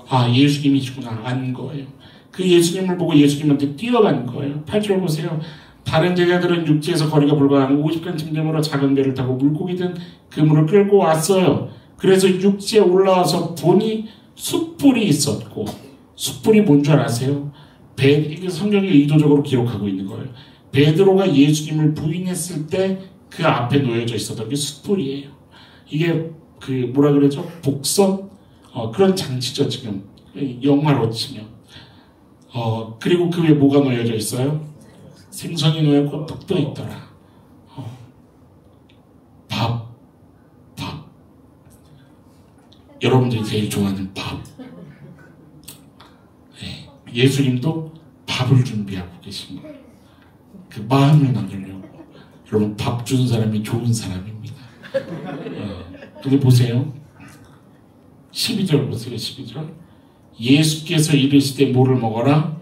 A: 아 예수님이시구나 안 거예요. 그 예수님을 보고 예수님한테 뛰어간 거예요. 8절 보세요. 다른 제자들은 육지에서 거리가 불과 한 50간 되므로 작은 배를 타고 물고기 든 그물을 끌고 왔어요. 그래서 육지에 올라와서 보니 숯불이 있었고 숯불이 뭔 줄 아세요? 이게 성경이 의도적으로 기록하고 있는 거예요. 베드로가 예수님을 부인했을 때 그 앞에 놓여져 있었던 게 숯불이에요. 이게 그 뭐라 그러죠? 복선? 그런 장치죠 지금 영화로 치면. 그리고 그 위에 뭐가 놓여져 있어요? 생선이 놓였고 떡도 있더라. 밥. 여러분들이 제일 좋아하는 밥. 네, 예수님도 밥을 준비하고 계신 거예요. 그 마음을 나누려고. 여러분, 밥 준 사람이 좋은 사람입니다. 근데 보세요. 12절 보세요. 12절. 예수께서 이르시되 뭐를 먹어라?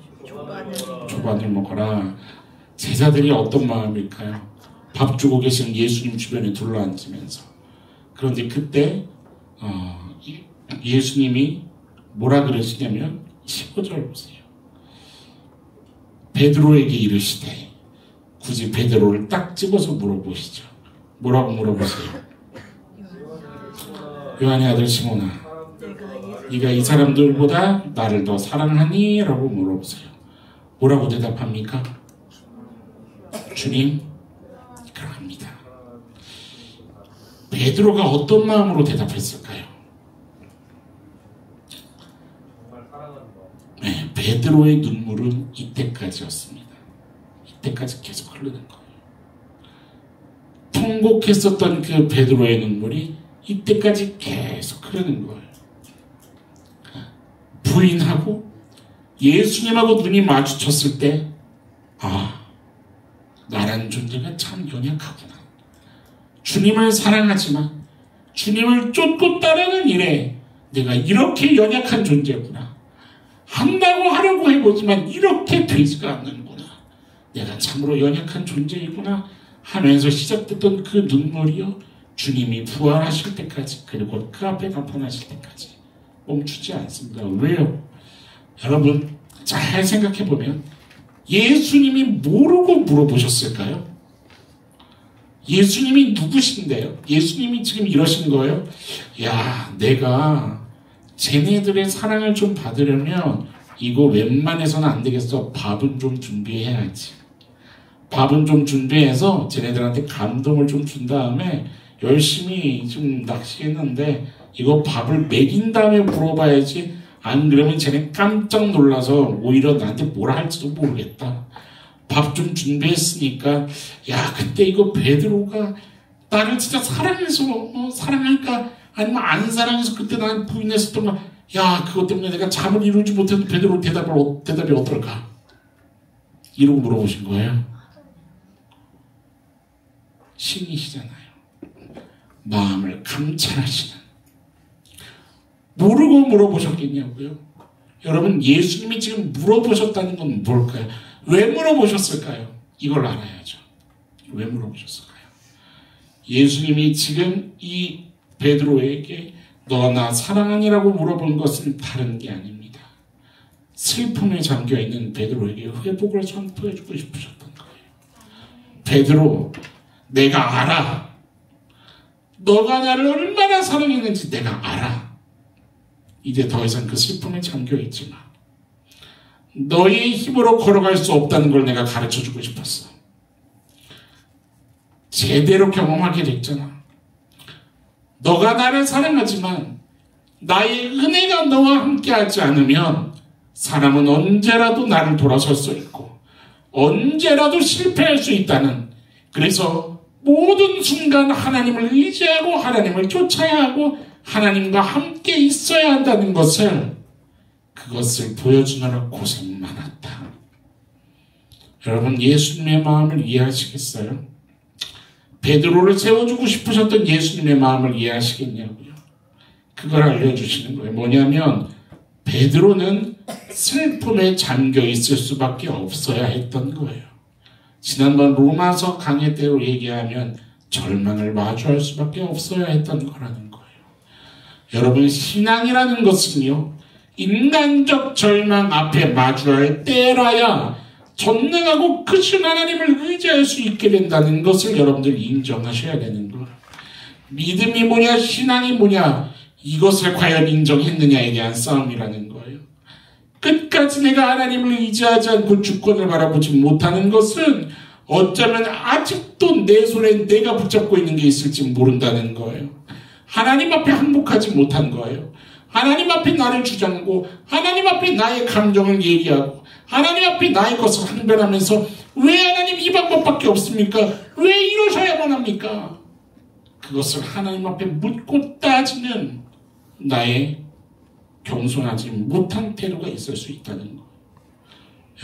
A: 조반을 먹어라. 제자들이 어떤 마음일까요? 밥 주고 계신 예수님 주변에 둘러앉으면서. 그런데 그때 예수님이 뭐라 그러시냐면 15절 보세요. 베드로에게 이르시되, 굳이 베드로를 딱 집어서 물어보시죠. 뭐라고 물어보세요? 요한의 아들 시몬아, 네가 이 사람들보다 나를 더 사랑하니? 라고 물어보세요. 뭐라고 대답합니까? 주님, 그러합니다. 베드로가 어떤 마음으로 대답했을까요? 네, 베드로의 눈물은 이때까지였습니다. 이때까지 계속 흐르는 거예요. 통곡했었던 그 베드로의 눈물이 이때까지 계속 흐르는 거예요. 부인하고 예수님하고 눈이 마주쳤을 때, 나란 존재가 참 연약하구나. 주님을 사랑하지만 주님을 쫓고 따르는 일에 내가 이렇게 연약한 존재구나. 한다고 하려고 해보지만 이렇게 되지가 않는구나. 내가 참으로 연약한 존재이구나 하면서 시작됐던 그 눈물이요, 주님이 부활하실 때까지, 그리고 그 앞에 나타나실 때까지 멈추지 않습니다. 왜요? 여러분, 잘 생각해보면 예수님이 모르고 물어보셨을까요? 예수님이 누구신데요? 예수님이 지금 이러신 거예요. 야, 내가 쟤네들의 사랑을 좀 받으려면 이거 웬만해서는 안 되겠어. 밥은 좀 준비해야지. 밥은 좀 준비해서 쟤네들한테 감동을 좀 준 다음에 열심히 좀 낚시했는데 이거 밥을 먹인 다음에 물어봐야지. 안 그러면 쟤네 깜짝 놀라서 오히려 나한테 뭐라 할지도 모르겠다. 밥 좀 준비했으니까, 야, 그때 이거 베드로가 나를 진짜 사랑해서 사랑할까 아니면 안 사랑해서 그때 나를 부인했었던 거, 야, 그것 때문에 내가 잠을 이루지 못해도 베드로 대답이 어떨까? 이러고 물어보신 거예요. 신이시잖아요. 마음을 감찰하시는. 모르고 물어보셨겠냐고요? 여러분, 예수님이 지금 물어보셨다는 건 뭘까요? 왜 물어보셨을까요? 이걸 알아야죠. 왜 물어보셨을까요? 예수님이 지금 이 베드로에게 너가 나 사랑하니라고 물어본 것은 다른 게 아닙니다. 슬픔에 잠겨있는 베드로에게 회복을 선포해주고 싶으셨던 거예요. 베드로, 내가 알아. 너가 나를 얼마나 사랑했는지 내가 알아. 이제 더 이상 그 슬픔에 잠겨있지 마. 너의 힘으로 걸어갈 수 없다는 걸 내가 가르쳐주고 싶었어. 제대로 경험하게 됐잖아. 너가 나를 사랑하지만 나의 은혜가 너와 함께하지 않으면 사람은 언제라도 나를 돌아설 수 있고 언제라도 실패할 수 있다는, 그래서 모든 순간 하나님을 의지하고 하나님을 쫓아야 하고 하나님과 함께 있어야 한다는 그것을 보여주느라 고생 많았다. 여러분, 예수님의 마음을 이해하시겠어요? 베드로를 세워주고 싶으셨던 예수님의 마음을 이해하시겠냐고요? 그걸 알려주시는 거예요. 뭐냐면 베드로는 슬픔에 잠겨 있을 수밖에 없어야 했던 거예요. 지난번 로마서 강의 때로 얘기하면 절망을 마주할 수밖에 없어야 했던 거라는 거예요. 여러분, 신앙이라는 것은요, 인간적 절망 앞에 마주할 때라야 전능하고 크신 하나님을 의지할 수 있게 된다는 것을 여러분들 인정하셔야 되는 거예요. 믿음이 뭐냐, 신앙이 뭐냐, 이것을 과연 인정했느냐에 대한 싸움이라는 거예요. 끝까지 내가 하나님을 의지하지 않고 주권을 바라보지 못하는 것은 어쩌면 아직도 내 손에 내가 붙잡고 있는 게 있을지 모른다는 거예요. 하나님 앞에 항복하지 못한 거예요. 하나님 앞에 나를 주장하고 하나님 앞에 나의 감정을 얘기하고 하나님 앞에 나의 것을 항변하면서 왜 하나님 이 방법밖에 없습니까? 왜 이러셔야만 합니까? 그것을 하나님 앞에 묻고 따지는 나의 겸손하지 못한 태도가 있을 수 있다는 것.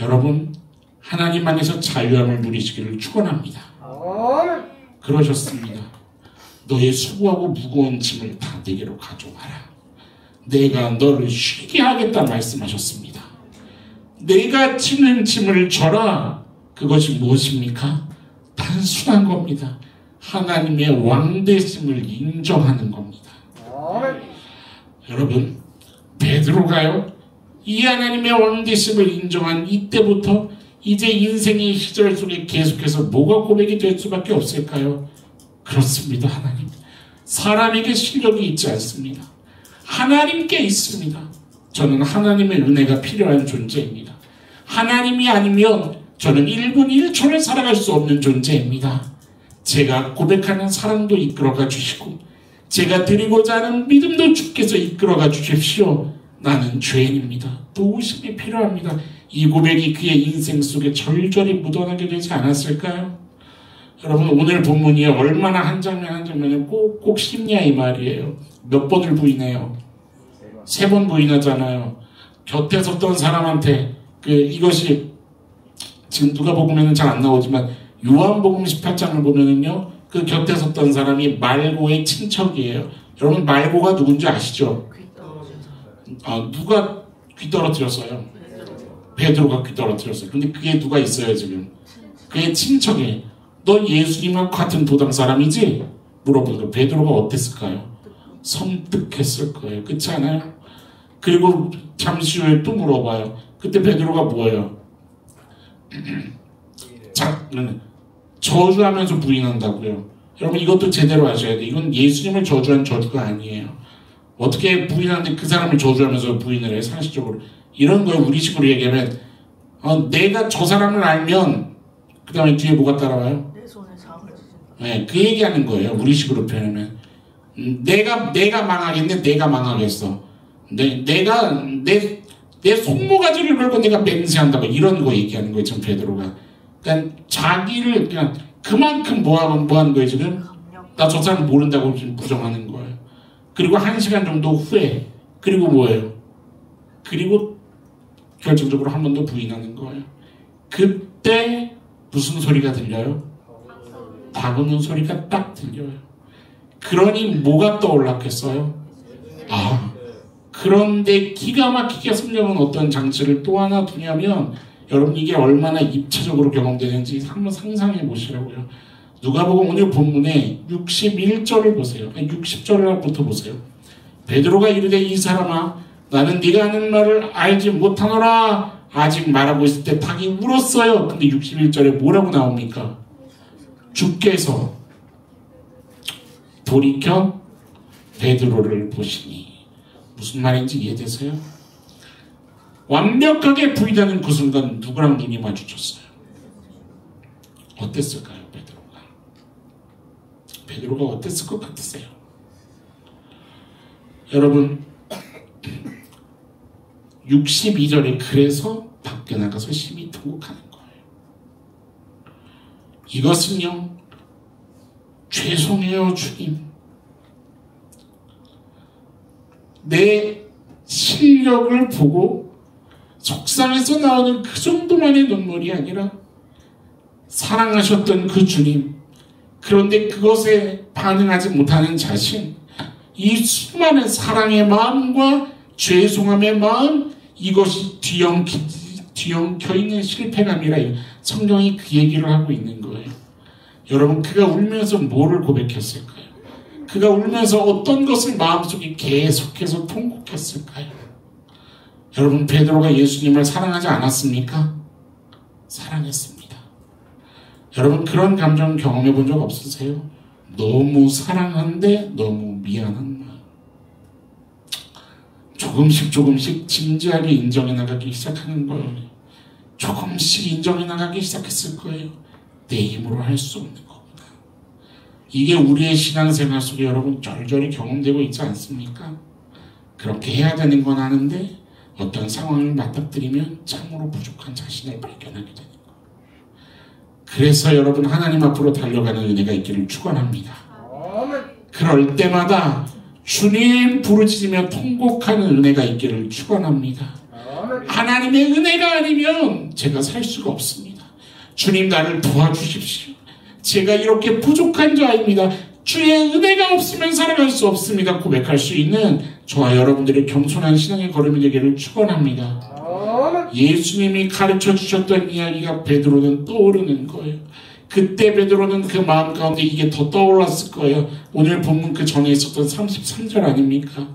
A: 여러분, 하나님 안에서 자유함을 누리시기를 축원합니다. 그러셨습니다. 너의 수고하고 무거운 짐을 다 내게로 가져와라. 내가 너를 쉬게 하겠다 말씀하셨습니다. 내가 지는 짐을 져라. 그것이 무엇입니까? 단순한 겁니다. 하나님의 왕되심을 인정하는 겁니다. 여러분, 베드로가요, 이 하나님의 왕되심을 인정한 이때부터 이제 인생의 시절 속에 계속해서 뭐가 고백이 될 수밖에 없을까요? 그렇습니다. 하나님, 사람에게 실력이 있지 않습니다. 하나님께 있습니다. 저는 하나님의 은혜가 필요한 존재입니다. 하나님이 아니면 저는 1분 1초를 살아갈 수 없는 존재입니다. 제가 고백하는 사랑도 이끌어가 주시고 제가 드리고자 하는 믿음도 주께서 이끌어가 주십시오. 나는 죄인입니다. 도우심이 필요합니다. 이 고백이 그의 인생 속에 절절히 묻어나게 되지 않았을까요? 여러분, 오늘 본문이 얼마나 한 장면 한 장면을 꼭꼭 씹냐 이 말이에요. 몇 번을 부인해요? 3번 부인하잖아요. 곁에 섰던 사람한테 이것이 지금 누가복음에는 잘 안 나오지만 요한복음 18장을 보면은요, 그 곁에 섰던 사람이 말고의 친척이에요. 여러분, 말고가 누군지 아시죠? 누가 귀 떨어뜨렸어요? 베드로가 귀 떨어뜨렸어요. 근데 그게 누가 있어요 지금? 그의 친척이에요. 너 예수님과 같은 도당 사람이지? 물어본 거. 베드로가 어땠을까요? 섬뜩했을 거예요. 그렇지 않아요? 그리고 잠시 후에 또 물어봐요. 그때 베드로가 뭐예요? 저주하면서 부인한다고요. 여러분, 이것도 제대로 아셔야 돼요. 이건 예수님을 저주한 저주가 아니에요. 어떻게 부인하는데 그 사람을 저주하면서 부인을 해요? 상식적으로. 이런 거예요. 우리식으로 얘기하면 내가 저 사람을 알면 그 다음에 뒤에 뭐가 따라와요?
C: 내 손에 장을 지진다.
A: 네, 그 얘기하는 거예요. 우리식으로 표현하면. 내가 망하겠네. 내가 망하겠어. 내 손모가지를 걸고 내가 맹세한다고 이런 거 얘기하는 거예요. 전 베드로가. 그러니까 자기를 그냥 그만큼 뭐 하는 거예요 지금? 나 저 사람 모른다고 지금 부정하는 거예요. 그리고 1시간 정도 후에 그리고 뭐예요? 그리고 결정적으로 한 번 더 부인하는 거예요. 그때 무슨 소리가 들려요? 다구는 소리가 딱 들려요. 그러니 뭐가 떠올랐겠어요? 그런데 기가 막히게 성령은 어떤 장치를 또 하나 두냐면, 여러분, 이게 얼마나 입체적으로 경험되는지 한번 상상해 보시라고요. 누가복음 오늘 본문에 61절을 보세요. 60절부터 보세요. 베드로가 이르되 이 사람아, 나는 네가 하는 말을 알지 못하노라. 아직 말하고 있을 때 닭이 울었어요. 근데 61절에 뭐라고 나옵니까? 주께서 돌이켜 베드로를 보시니. 무슨 말인지 이해되세요? 완벽하게 부인하는 그 순간 누구랑 눈이 마주쳤어요? 어땠을까요? 베드로가 어땠을 것 같으세요? 여러분, 62절에 그래서 밖에 나가서 심히 통곡하는 거예요. 이것은요, 죄송해요 주님, 내 실력을 보고 속상해서 나오는 그 정도만의 눈물이 아니라 사랑하셨던 그 주님, 그런데 그것에 반응하지 못하는 자신, 이 수많은 사랑의 마음과 죄송함의 마음, 이것이 뒤엉켜 있는 실패감이라 성경이 그 얘기를 하고 있는 거예요. 여러분, 그가 울면서 뭐를 고백했을까요? 그가 울면서 어떤 것을 마음속에 계속해서 통곡했을까요? 여러분, 베드로가 예수님을 사랑하지 않았습니까? 사랑했습니다. 여러분, 그런 감정 경험해 본 적 없으세요? 너무 사랑한데 너무 미안한 마음. 조금씩 진지하게 인정해 나가기 시작하는 거예요. 조금씩 인정해 나가기 시작했을 거예요. 내 힘으로 할 수 없는 거구나. 이게 우리의 신앙생활 속에 여러분 절절히 경험되고 있지 않습니까? 그렇게 해야 되는 건 아는데 어떤 상황을 맞닥뜨리면 참으로 부족한 자신을 발견하게 되는 거예요. 그래서 여러분 하나님 앞으로 달려가는 은혜가 있기를 축원합니다. 그럴 때마다 주님 부르짖으며 통곡하는 은혜가 있기를 축원합니다. 하나님의 은혜가 아니면 제가 살 수가 없습니다. 주님 나를 도와주십시오. 제가 이렇게 부족한 자입니다. 주의 은혜가 없으면 살아갈 수 없습니다. 고백할 수 있는 저와 여러분들의 겸손한 신앙의 걸음이 되기를 축원합니다. 예수님이 가르쳐 주셨던 이야기가 베드로는 떠오르는 거예요. 그때 베드로는 그 마음 가운데 이게 더 떠올랐을 거예요. 오늘 본문 그 전에 있었던 33절 아닙니까?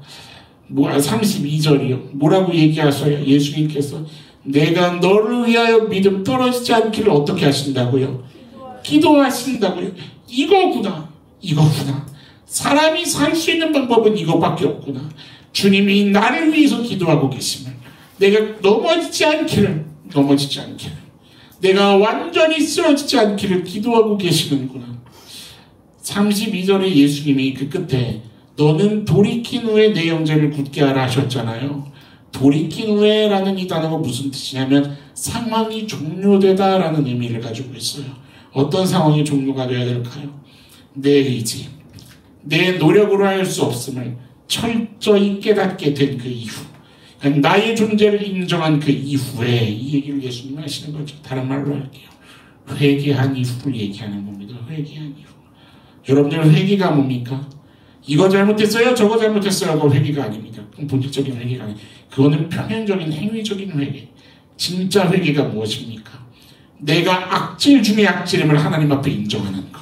A: 32절이요. 뭐라고 얘기하셔요? 예수님께서 내가 너를 위하여 믿음 떨어지지 않기를 어떻게 하신다고요? 기도하신다고요. 이거구나. 사람이 살 수 있는 방법은 이거밖에 없구나. 주님이 나를 위해서 기도하고 계시면 내가 넘어지지 않기를 내가 완전히 쓰러지지 않기를 기도하고 계시는구나. 32절에 예수님이 그 끝에 너는 돌이킨 후에 내 형제를 굳게 하라 하셨잖아요. 돌이킨 후에라는 이 단어가 무슨 뜻이냐면 상황이 종료되다 라는 의미를 가지고 있어요. 어떤 상황이 종료가 되어야 될까요? 내 의지, 내 노력으로 할 수 없음을 철저히 깨닫게 된 그 이후, 그러니까 나의 존재를 인정한 그 이후에 이 얘기를 예수님이 하시는 거죠. 다른 말로 할게요. 회개한 이후를 얘기하는 겁니다. 회개한 이후. 여러분들 회개가 뭡니까? 이거 잘못했어요, 저거 잘못했어요가 회개가 아닙니다. 그건 본질적인 회개가 아니에요. 그거는 표면적인 행위적인 회개. 진짜 회개가 무엇입니까? 내가 악질 중에 악질임을 하나님 앞에 인정하는 것.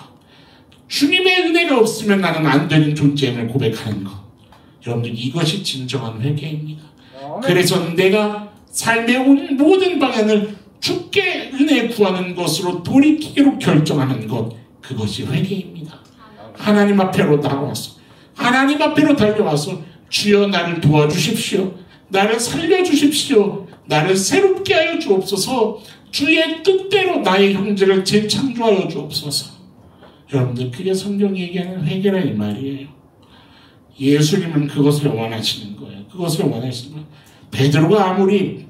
A: 주님의 은혜가 없으면 나는 안 되는 존재임을 고백하는 것. 여러분들 이것이 진정한 회개입니다. 그래서 내가 삶의 모든 방향을 주께 은혜 구하는 것으로 돌이키기로 결정하는 것. 그것이 회개입니다. 하나님 앞에로 나와서 하나님 앞에로 달려와서 주여 나를 도와주십시오. 나를 살려주십시오. 나를 새롭게 하여 주옵소서. 주의 뜻대로 나의 형제를 재창조하여 주옵소서. 여러분들 그게 성경이 얘기하는 회개란 이 말이에요. 예수님은 그것을 원하시는 거예요. 그것을 원하시는 거예요. 베드로가 아무리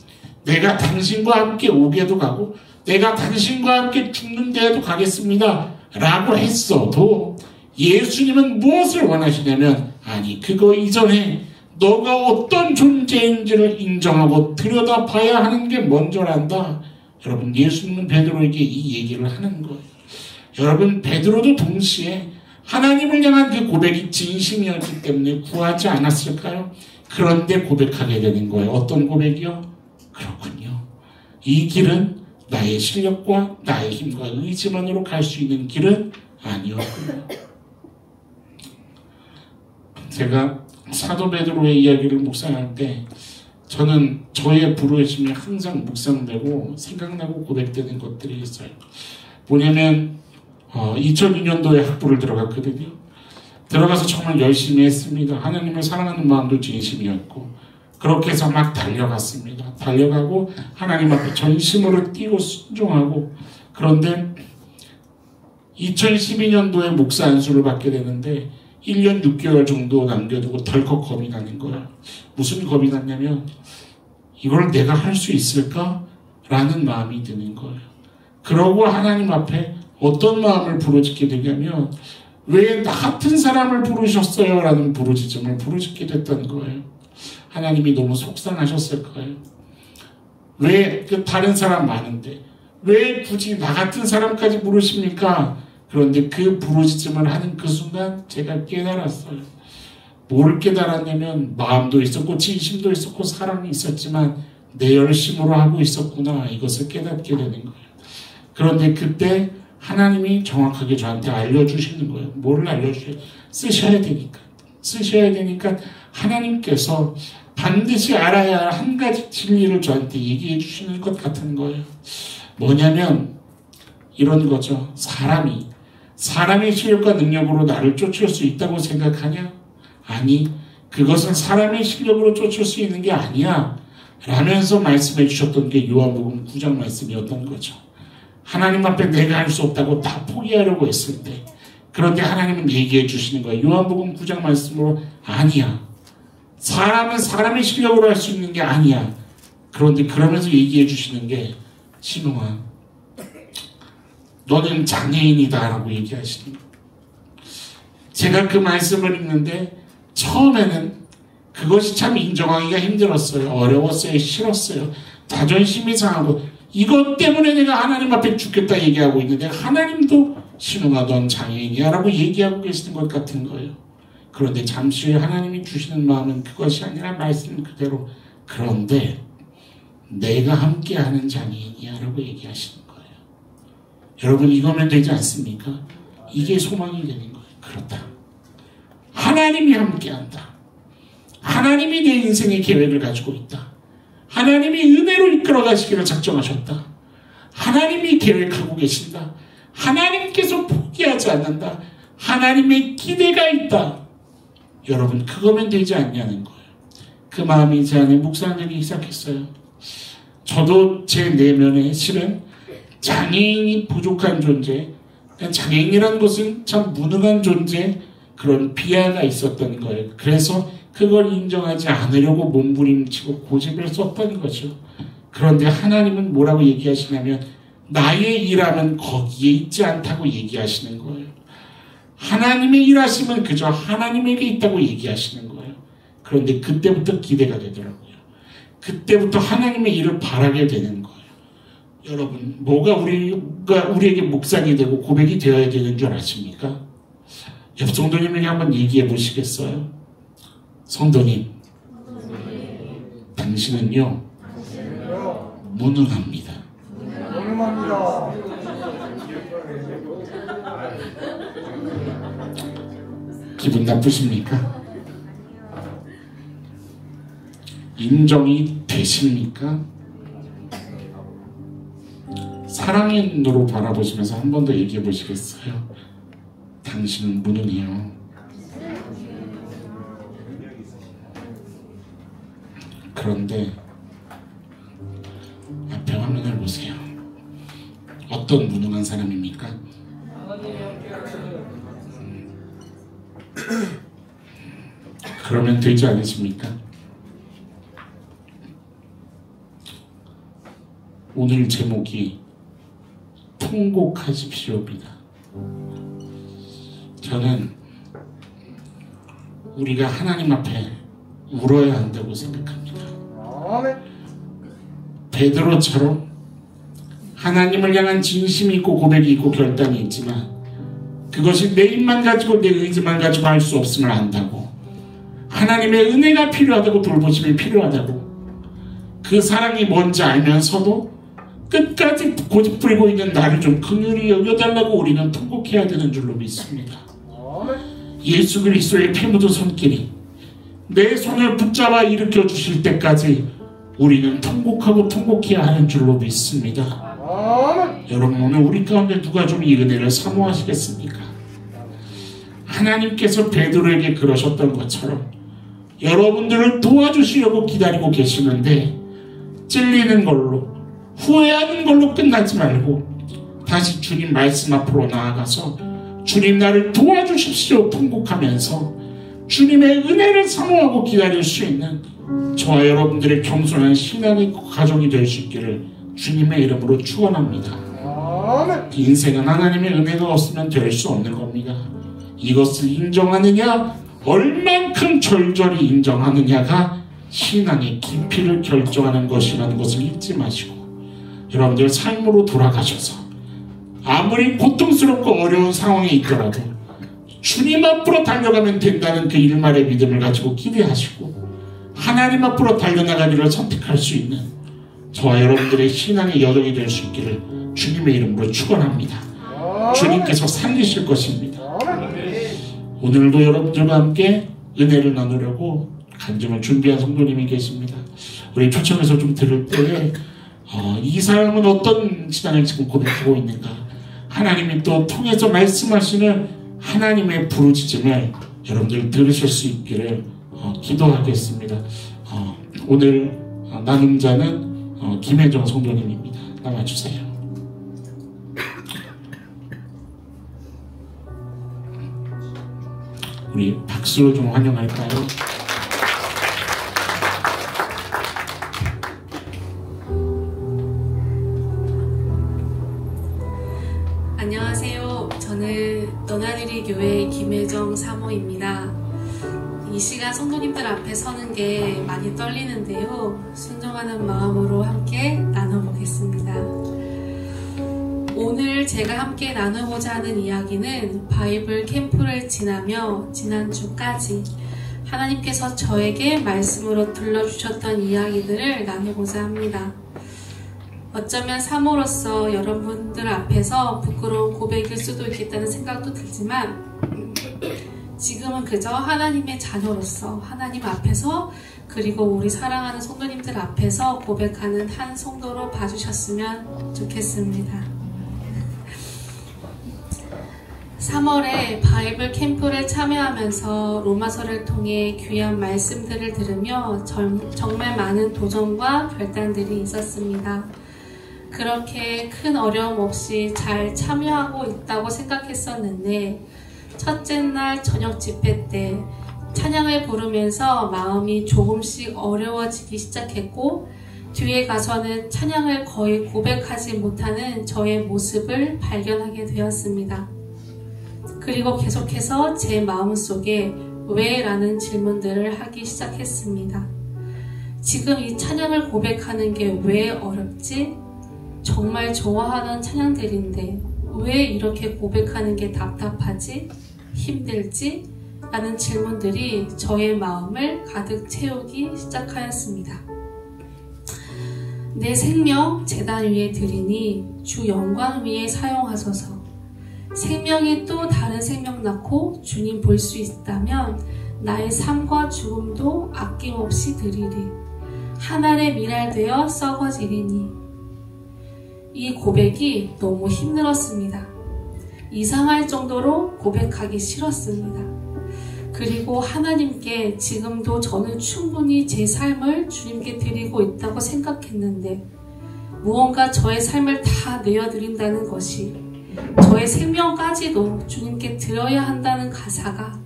A: 내가 당신과 함께 오게도 가고 내가 당신과 함께 죽는 데에도 가겠습니다 라고 했어도 예수님은 무엇을 원하시냐면 아니 그거 이전에 너가 어떤 존재인지를 인정하고 들여다봐야 하는 게 먼저란다. 여러분 예수님은 베드로에게 이 얘기를 하는 거예요. 여러분 베드로도 동시에 하나님을 향한 그 고백이 진심이었기 때문에 구하지 않았을까요? 그런데 고백하게 되는 거예요. 어떤 고백이요? 그렇군요. 이 길은 나의 실력과 나의 힘과 의지만으로 갈 수 있는 길은 아니었군요. 제가 사도 베드로의 이야기를 묵상할 때 저는 저의 부르심이 항상 묵상되고 생각나고 고백되는 것들이 있어요. 뭐냐면 2002년도에 학부를 들어갔거든요. 들어가서 정말 열심히 했습니다. 하나님을 사랑하는 마음도 진심이었고 그렇게 해서 막 달려갔습니다. 달려가고 하나님 앞에 전심으로 뛰고 순종하고 그런데 2012년도에 목사 안수를 받게 되는데 1년 6개월 정도 남겨두고 덜컥 겁이 나는 거예요. 무슨 겁이 났냐면 이걸 내가 할 수 있을까? 라는 마음이 드는 거예요. 그러고 하나님 앞에 어떤 마음을 부르짖게 되냐면 왜 나 같은 사람을 부르셨어요? 라는 부르짖음을 부르짖게 됐던 거예요. 하나님이 너무 속상하셨을 거예요. 왜 그 다른 사람 많은데 왜 굳이 나 같은 사람까지 부르십니까? 그런데 그 부르짖음을 하는 그 순간 제가 깨달았어요. 뭘 깨달았냐면 마음도 있었고 진심도 있었고 사랑이 있었지만 내 열심으로 하고 있었구나 이것을 깨닫게 되는 거예요. 그런데 그때 하나님이 정확하게 저한테 알려주시는 거예요. 뭐를 알려주세요? 쓰셔야 되니까 하나님께서 반드시 알아야 할 한 가지 진리를 저한테 얘기해 주시는 것 같은 거예요. 뭐냐면 이런 거죠. 사람의 실력과 능력으로 나를 쫓을 수 있다고 생각하냐? 아니, 그것은 사람의 실력으로 쫓을 수 있는 게 아니야 라면서 말씀해 주셨던 게 요한복음 9장 말씀이었던 거죠. 하나님 앞에 내가 할 수 없다고 다 포기하려고 했을 때 그런데 하나님은 얘기해 주시는 거예요. 요한복음 9장 말씀으로 아니야. 사람은 사람의 실력으로 할 수 있는 게 아니야. 그런데 그러면서 얘기해 주시는 게 신우아 너는 장애인이다라고 얘기하시는 거예요. 제가 그 말씀을 읽는데 처음에는 그것이 참 인정하기가 힘들었어요. 어려웠어요. 싫었어요. 자존심이 상하고 이것 때문에 내가 하나님 앞에 죽겠다 얘기하고 있는데 하나님도 신웅아 넌 장애인이야 라고 얘기하고 계시는 것 같은 거예요. 그런데 잠시 후에 하나님이 주시는 마음은 그것이 아니라 말씀 그대로 그런데 내가 함께하는 장애인이야 라고 얘기하시는 거예요. 여러분 이거면 되지 않습니까? 이게 소망이 되는 거예요. 그렇다. 하나님이 함께한다. 하나님이 내 인생의 계획을 가지고 있다. 하나님이 은혜로 이끌어 가시기를 작정하셨다. 하나님이 계획하고 계신다. 하나님께서 포기하지 않는다. 하나님의 기대가 있다. 여러분 그거면 되지 않냐는 거예요. 그 마음이 제 안에 묵상되기 시작했어요. 저도 제 내면에 실은 장애인이 부족한 존재, 장애인이라는 것은 참 무능한 존재, 그런 비하가 있었던 거예요. 그래서 그걸 인정하지 않으려고 몸부림치고 고집을 썼던 거죠. 그런데 하나님은 뭐라고 얘기하시냐면 나의 일함은 거기에 있지 않다고 얘기하시는 거예요. 하나님의 일하심은 그저 하나님에게 있다고 얘기하시는 거예요. 그런데 그때부터 기대가 되더라고요. 그때부터 하나님의 일을 바라게 되는 거예요. 여러분 뭐가 우리에게 묵상이 되고 고백이 되어야 되는 줄 아십니까? 옆 성도님에게 한번 얘기해 보시겠어요? 성도님, 당신은요 무능합니다. 기분 나쁘십니까? 인정이 되십니까? 사랑의 눈으로 바라보시면서 한 번 더 얘기해 보시겠어요? 당신은 무능해요. 그런데 앞에 화면을 보세요. 어떤 무능한 사람입니까? 그러면 되지 않으십니까? 오늘 제목이 통곡하십시오입니다. 저는 우리가 하나님 앞에 울어야 한다고 생각합니다. 베드로처럼 하나님을 향한 진심이 있고 고백이 있고 결단이 있지만 그것이 내 힘만 가지고 내 의지만 가지고 할 수 없음을 안다고, 하나님의 은혜가 필요하다고, 돌보심이 필요하다고, 그 사랑이 뭔지 알면서도 끝까지 고집 부리고 있는 나를 좀 긍휼히 여겨달라고 우리는 통곡해야 되는 줄로 믿습니다. 예수 그리스도의 피 묻은 손길이 내 손을 붙잡아 일으켜 주실 때까지 우리는 통곡하고 통곡해야 하는 줄로 믿습니다. 여러분 오늘 우리 가운데 누가 좀 이 은혜를 사모하시겠습니까? 하나님께서 베드로에게 그러셨던 것처럼 여러분들을 도와주시려고 기다리고 계시는데 찔리는 걸로, 후회하는 걸로 끝나지 말고 다시 주님 말씀 앞으로 나아가서 주님 나를 도와주십시오 통곡하면서 주님의 은혜를 사모하고 기다릴 수 있는 저와 여러분들의 겸손한 신앙의 가정이 될 수 있기를 주님의 이름으로 축원합니다. 인생은 하나님의 은혜가 없으면 될 수 없는 겁니다. 이것을 인정하느냐, 얼만큼 절절히 인정하느냐가 신앙의 깊이를 결정하는 것이라는 것을 잊지 마시고 여러분들 삶으로 돌아가셔서 아무리 고통스럽고 어려운 상황에 있더라도 주님 앞으로 달려가면 된다는 그 일말의 믿음을 가지고 기대하시고 하나님 앞으로 달려나가기를 선택할 수 있는 저와 여러분들의 신앙의 여정이 될 수 있기를 주님의 이름으로 축원합니다. 주님께서 살리실 것입니다. 오늘도 여러분들과 함께 은혜를 나누려고 간증을 준비한 성도님이 계십니다. 우리 초청해서 좀 들을 때에 이 사람은 어떤 신앙을 지금 고백하고 있는가, 하나님이 또 통해서 말씀하시는 하나님의 부르짖음을 여러분들 들으실 수 있기를 기도하겠습니다. 오늘 나눔자는 김혜정 성도님입니다. 나와주세요. 우리 박수로 좀 환영할까요?
D: 김혜정 사모입니다. 이 시간 성도님들 앞에 서는 게 많이 떨리는데요. 순종하는 마음으로 함께 나눠보겠습니다. 오늘 제가 함께 나누고자 하는 이야기는 바이블 캠프를 지나며 지난주까지 하나님께서 저에게 말씀으로 들려주셨던 이야기들을 나누고자 합니다. 어쩌면 사모로서 여러분들 앞에서 부끄러운 고백일 수도 있겠다는 생각도 들지만 지금은 그저 하나님의 자녀로서 하나님 앞에서 그리고 우리 사랑하는 성도님들 앞에서 고백하는 한 성도로 봐주셨으면 좋겠습니다. 3월에 바이블 캠프를 참여하면서 로마서를 통해 귀한 말씀들을 들으며 정말 많은 도전과 결단들이 있었습니다. 그렇게 큰 어려움 없이 잘 참여하고 있다고 생각했었는데 첫째 날 저녁 집회 때 찬양을 부르면서 마음이 조금씩 어려워지기 시작했고 뒤에 가서는 찬양을 거의 고백하지 못하는 저의 모습을 발견하게 되었습니다. 그리고 계속해서 제 마음속에 왜? 라는 질문들을 하기 시작했습니다. 지금 이 찬양을 고백하는 게 왜 어렵지? 정말 좋아하는 찬양들인데 왜 이렇게 고백하는 게 답답하지? 힘들지? 라는 질문들이 저의 마음을 가득 채우기 시작하였습니다. 내 생명 제단 위에 드리니 주 영광 위에 사용하소서. 생명이 또 다른 생명 낳고 주님 볼 수 있다면 나의 삶과 죽음도 아낌없이 드리리. 한 알의 밀알되어 썩어지리니. 이 고백이 너무 힘들었습니다. 이상할 정도로 고백하기 싫었습니다. 그리고 하나님께 지금도 저는 충분히 제 삶을 주님께 드리고 있다고 생각했는데 무언가 저의 삶을 다 내어드린다는 것이 저의 생명까지도 주님께 드려야 한다는 가사가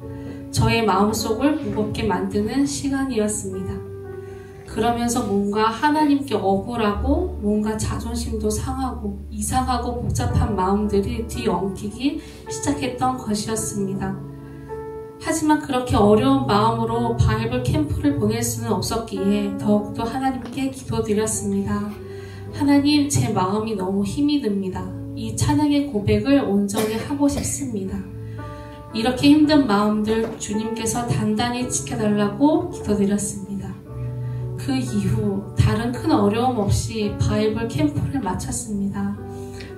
D: 저의 마음속을 무겁게 만드는 시간이었습니다. 그러면서 뭔가 하나님께 억울하고 뭔가 자존심도 상하고 이상하고 복잡한 마음들이 뒤엉키기 시작했던 것이었습니다. 하지만 그렇게 어려운 마음으로 바이블 캠프를 보낼 수는 없었기에 더욱더 하나님께 기도드렸습니다. 하나님, 제 마음이 너무 힘이 듭니다. 이 찬양의 고백을 온전히 하고 싶습니다. 이렇게 힘든 마음들 주님께서 단단히 지켜달라고 기도드렸습니다. 그 이후 다른 큰 어려움 없이 바이블 캠프를 마쳤습니다.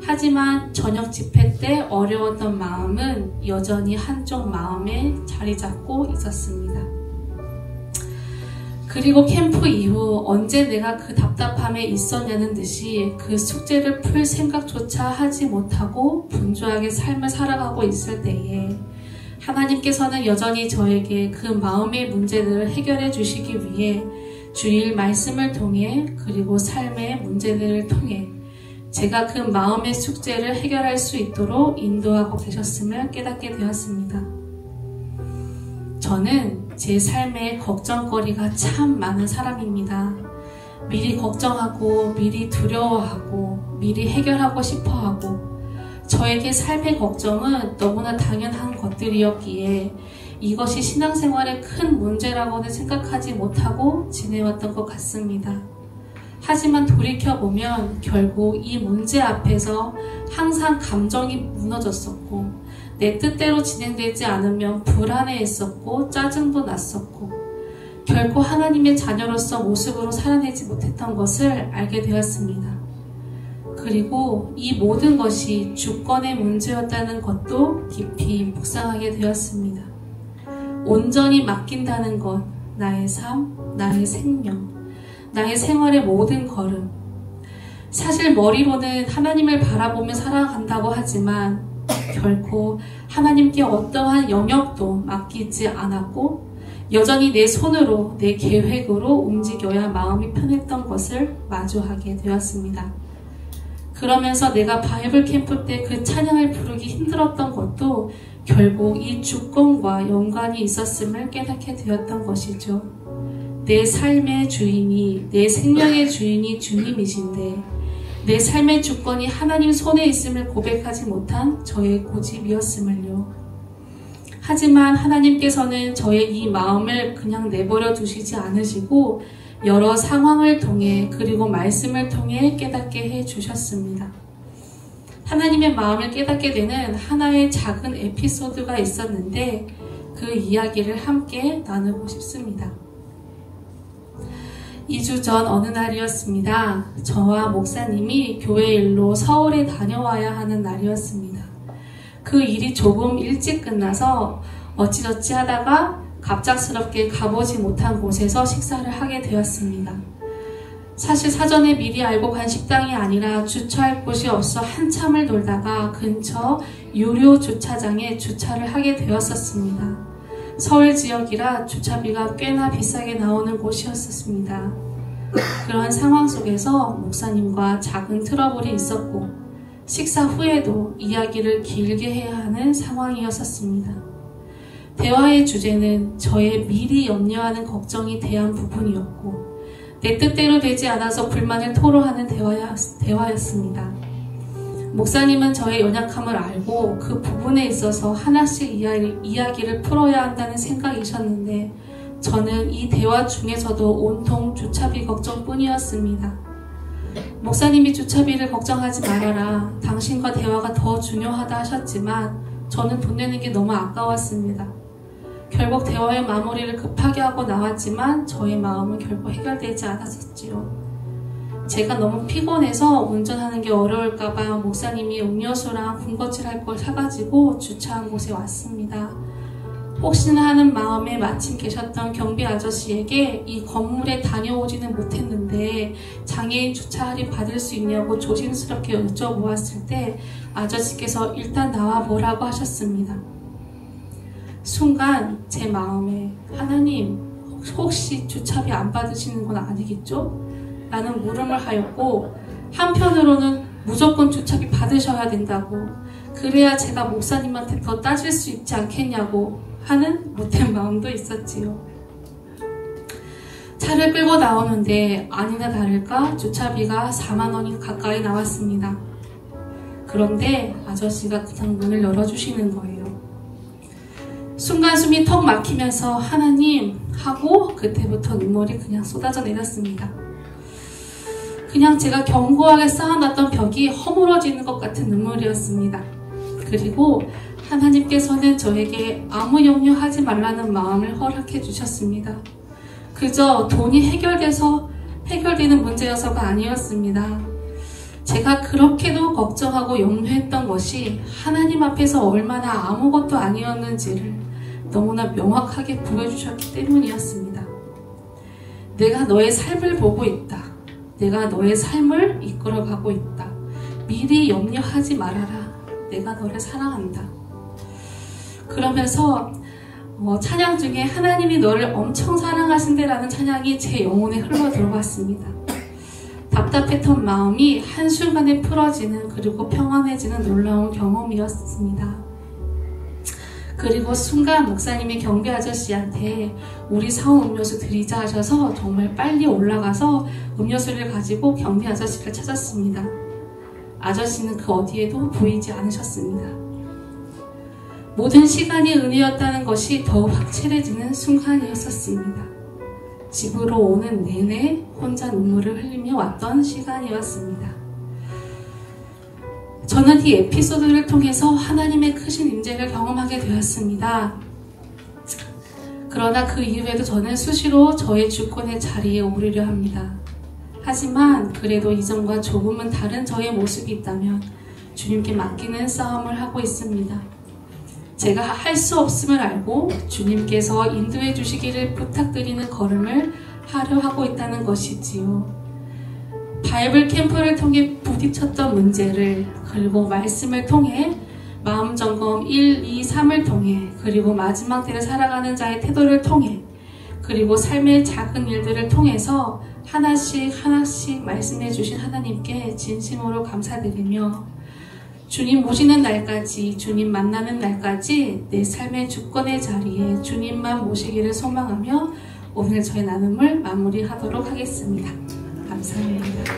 D: 하지만 저녁 집회 때 어려웠던 마음은 여전히 한쪽 마음에 자리 잡고 있었습니다. 그리고 캠프 이후 언제 내가 그 답답함에 있었냐는 듯이 그 숙제를 풀 생각조차 하지 못하고 분주하게 삶을 살아가고 있을 때에 하나님께서는 여전히 저에게 그 마음의 문제들을 해결해 주시기 위해 주일 말씀을 통해 그리고 삶의 문제들을 통해 제가 그 마음의 숙제를 해결할 수 있도록 인도하고 계셨음을 깨닫게 되었습니다. 저는 제 삶에 걱정거리가 참 많은 사람입니다. 미리 걱정하고 미리 두려워하고 미리 해결하고 싶어하고 저에게 삶의 걱정은 너무나 당연한 것들이었기에 이것이 신앙생활의 큰 문제라고는 생각하지 못하고 지내왔던 것 같습니다. 하지만 돌이켜보면 결국 이 문제 앞에서 항상 감정이 무너졌었고 내 뜻대로 진행되지 않으면 불안해했었고 짜증도 났었고 결코 하나님의 자녀로서 모습으로 살아내지 못했던 것을 알게 되었습니다. 그리고 이 모든 것이 주권의 문제였다는 것도 깊이 묵상하게 되었습니다. 온전히 맡긴다는 것, 나의 삶, 나의 생명, 나의 생활의 모든 걸음. 사실 머리로는 하나님을 바라보며 살아간다고 하지만 결코 하나님께 어떠한 영역도 맡기지 않았고 여전히 내 손으로 내 계획으로 움직여야 마음이 편했던 것을 마주하게 되었습니다. 그러면서 내가 바이블 캠프 때 그 찬양을 부르기 힘들었던 것도 결국 이 주권과 연관이 있었음을 깨닫게 되었던 것이죠. 내 삶의 주인이, 내 생명의 주인이 주님이신데 내 삶의 주권이 하나님 손에 있음을 고백하지 못한 저의 고집이었음을요. 하지만 하나님께서는 저의 이 마음을 그냥 내버려 두시지 않으시고 여러 상황을 통해 그리고 말씀을 통해 깨닫게 해 주셨습니다. 하나님의 마음을 깨닫게 되는 하나의 작은 에피소드가 있었는데 그 이야기를 함께 나누고 싶습니다. 2주 전 어느 날이었습니다. 저와 목사님이 교회 일로 서울에 다녀와야 하는 날이었습니다. 그 일이 조금 일찍 끝나서 어찌저찌 하다가 갑작스럽게 가보지 못한 곳에서 식사를 하게 되었습니다. 사실 사전에 미리 알고 간 식당이 아니라 주차할 곳이 없어 한참을 돌다가 근처 유료 주차장에 주차를 하게 되었었습니다. 서울 지역이라 주차비가 꽤나 비싸게 나오는 곳이었습니다. 그런 상황 속에서 목사님과 작은 트러블이 있었고 식사 후에도 이야기를 길게 해야 하는 상황이었습니다. 대화의 주제는 저의 미리 염려하는 걱정이 대한 부분이었고 내 뜻대로 되지 않아서 불만을 토로하는 대화였습니다. 목사님은 저의 연약함을 알고 그 부분에 있어서 하나씩 이야기를 풀어야 한다는 생각이셨는데 저는 이 대화 중에서도 온통 주차비 걱정뿐이었습니다. 목사님이 주차비를 걱정하지 말아라. 당신과 대화가 더 중요하다 하셨지만 저는 돈 내는 게 너무 아까웠습니다. 결국 대화의 마무리를 급하게 하고 나왔지만 저의 마음은 결국 해결되지 않았었지요. 제가 너무 피곤해서 운전하는 게 어려울까봐 목사님이 음료수랑 군것질 할 걸 사가지고 주차한 곳에 왔습니다. 혹시나 하는 마음에 마침 계셨던 경비 아저씨에게 이 건물에 다녀오지는 못했는데 장애인 주차 할인 받을 수 있냐고 조심스럽게 여쭤보았을 때 아저씨께서 일단 나와보라고 하셨습니다. 순간 제 마음에 하나님 혹시 주차비 안 받으시는 건 아니겠죠? 라는 물음을 하였고 한편으로는 무조건 주차비 받으셔야 된다고 그래야 제가 목사님한테 더 따질 수 있지 않겠냐고 하는 못된 마음도 있었지요. 차를 끌고 나오는데 아니나 다를까 주차비가 4만 원이 가까이 나왔습니다. 그런데 아저씨가 그냥 문을 열어주시는 거예요. 순간 숨이 턱 막히면서 하나님 하고 그때부터 눈물이 그냥 쏟아져 내렸습니다. 그냥 제가 견고하게 쌓아놨던 벽이 허물어지는 것 같은 눈물이었습니다. 그리고 하나님께서는 저에게 아무 염려하지 말라는 마음을 허락해 주셨습니다. 그저 돈이 해결되는 문제여서가 아니었습니다. 제가 그렇게도 걱정하고 염려했던 것이 하나님 앞에서 얼마나 아무것도 아니었는지를 너무나 명확하게 보여주셨기 때문이었습니다. 내가 너의 삶을 보고 있다. 내가 너의 삶을 이끌어가고 있다. 미리 염려하지 말아라. 내가 너를 사랑한다. 그러면서 찬양 중에 하나님이 너를 엄청 사랑하신대라는 찬양이 제 영혼에 흘러 들어왔습니다. 답답했던 마음이 한순간에 풀어지는 그리고 평안해지는 놀라운 경험이었습니다. 그리고 순간 목사님이 경비 아저씨한테 우리 사온 음료수 드리자 하셔서 정말 빨리 올라가서 음료수를 가지고 경비 아저씨를 찾았습니다. 아저씨는 그 어디에도 보이지 않으셨습니다. 모든 시간이 은혜였다는 것이 더욱 확실해지는 순간이었습니다. 집으로 오는 내내 혼자 눈물을 흘리며 왔던 시간이었습니다. 저는 이 에피소드를 통해서 하나님의 크신 임재를 경험하게 되었습니다. 그러나 그 이후에도 저는 수시로 저의 주권의 자리에 오르려 합니다. 하지만 그래도 이전과 조금은 다른 저의 모습이 있다면 주님께 맡기는 싸움을 하고 있습니다. 제가 할 수 없음을 알고 주님께서 인도해 주시기를 부탁드리는 걸음을 하려 하고 있다는 것이지요. 바이블 캠프를 통해 부딪혔던 문제를 그리고 말씀을 통해 마음점검 1, 2, 3을 통해 그리고 마지막 때를 살아가는 자의 태도를 통해 그리고 삶의 작은 일들을 통해서 하나씩 말씀해 주신 하나님께 진심으로 감사드리며 주님 모시는 날까지 주님 만나는 날까지 내 삶의 주권의 자리에 주님만 모시기를 소망하며 오늘 저의 나눔을 마무리하도록 하겠습니다. 감사합니다.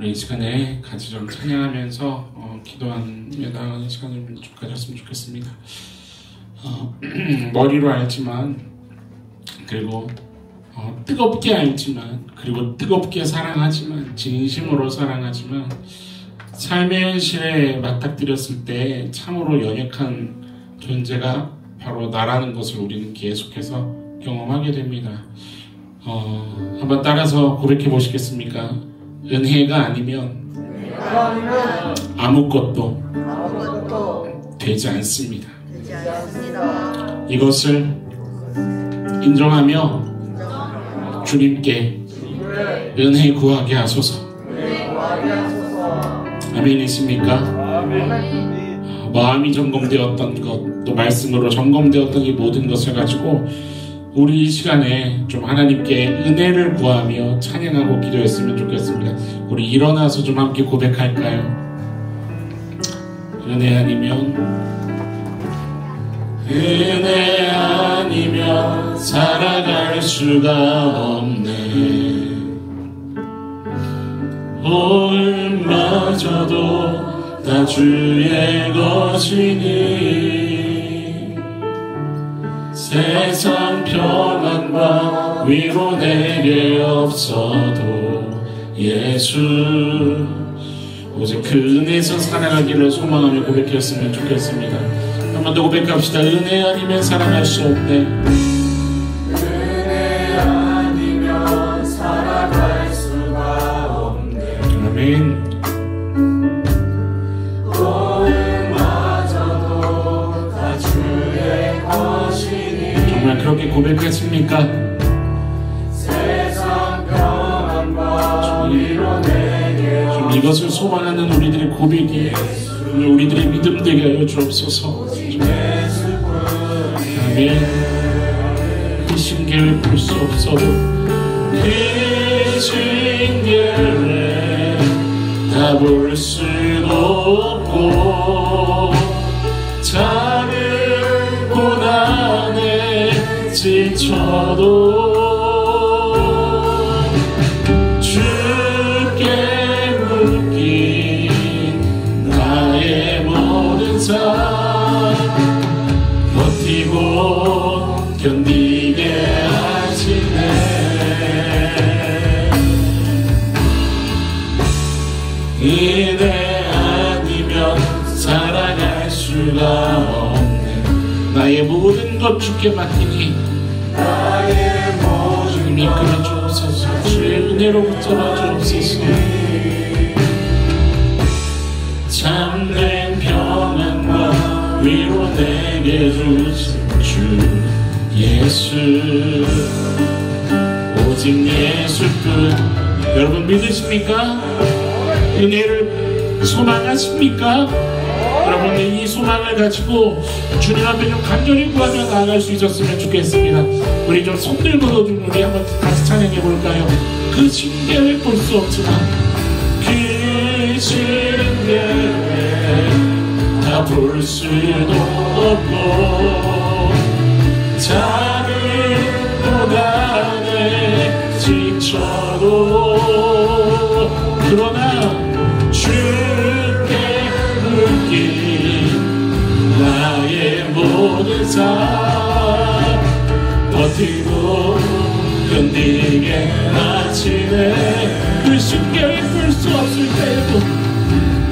A: 우리 이 시간에 같이 좀 찬양하면서 기도하며 나아가는 시간을 좀 가졌으면 좋겠습니다. 머리로 알지만, 그리고 뜨겁게 알지만, 그리고 뜨겁게 사랑하지만, 진심으로 사랑하지만, 삶의 현실에 맞닥뜨렸을 때 참으로 연약한 존재가 바로 나라는 것을 우리는 계속해서 경험하게 됩니다. 한번 따라서 고백해 보시겠습니까? 은혜가 아니면 아무것도 되지 않습니다. 이것을 인정하며 주님께 은혜 구하게 하소서. 아멘이십니까? 마음이 점검되었던 것, 또 말씀으로 점검되었던 이 모든 것을 가지고 우리 이 시간에 좀 하나님께 은혜를 구하며 찬양하고 기도했으면 좋겠습니다. 우리 일어나서 좀 함께 고백할까요? 은혜 아니면 살아갈 수가 없네. 올마저도 다 주의 것이니 세상 평안과 위로 내게 없어도 예수 오직 그 은혜에서 살아가기를 소망하며 고백했으면 좋겠습니다. 한 번 더 고백합시다. 은혜 아니면 살아갈 수 없네.
E: 은혜 아니면 살아갈 수가 없네.
A: 아멘.
E: 올마저도 다 주의 것이니
A: 정말 그렇게 고백했습니까?
E: 세상 평안과 위로 내게
A: 좀 이것을 소망하는 우리들의 고백이 우리들의 믿음 되게 하여 주옵소서. 아멘. 그 신계를 볼 수 없어도 그 신계를 다 볼 수도 없고 자를 고난에 지쳐도 주께 묶인 나의 모든 삶 버티고 견디게 하시네. 은혜 아니면 살아갈 수가 없네. 나의 모든 것 주께 맡기니
E: 나의 모든
A: 이끌어 주옵소서. 주의 은혜로 붙잡아 주옵소서. 참된 평안과 위로 내게 주신 주 예수 오직 예수뿐. 여러분 믿으십니까? 은혜를 소망하십니까? 여러분 이 소망을 가지고 주님 앞에 좀 간절히 구하며 나아갈 수 있었으면 좋겠습니다. 우리 좀 손들고도 좀 우리 한번 같이 찬양해 볼까요? 그 신계를 볼 수 없지만 그 신계를 다 볼 수도 없고 자를 고난에 지쳐도 그러나 주께 묶인 나의 모든 삶 버티고 견디게 하시네. 그 신계를 볼 수 없을 때에도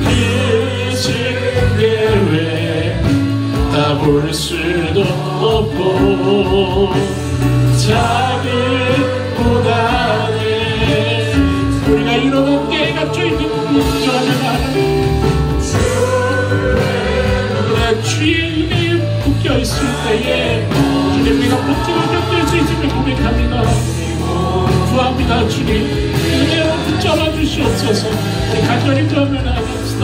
A: 그 신계를 다 볼 수도 없고 작은 고난에 우리가 이런 어깨에 갇혀있는 인정하면 주의 은혜에 묶여있을 때에 주님이가 버티고 견딜 수 있음을 고백합니다. 구합니다. 주님 은혜로 붙잡아 주시옵소서. 간절히 구하며 나갑시다.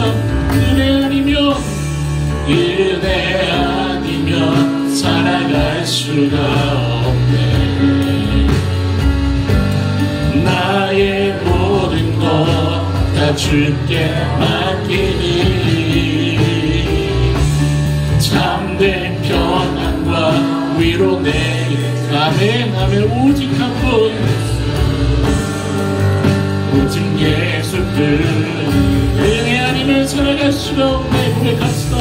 A: 은혜 아니면 살아갈 수가 없네. 나의 모든 것 다 주께 맡기니 참된 평안과 위로 내게 아멘 아멘 오직 한 분 오직 예수뿐 예수들 은혜 아니면 살아갈 수가 없네. 고백합시다.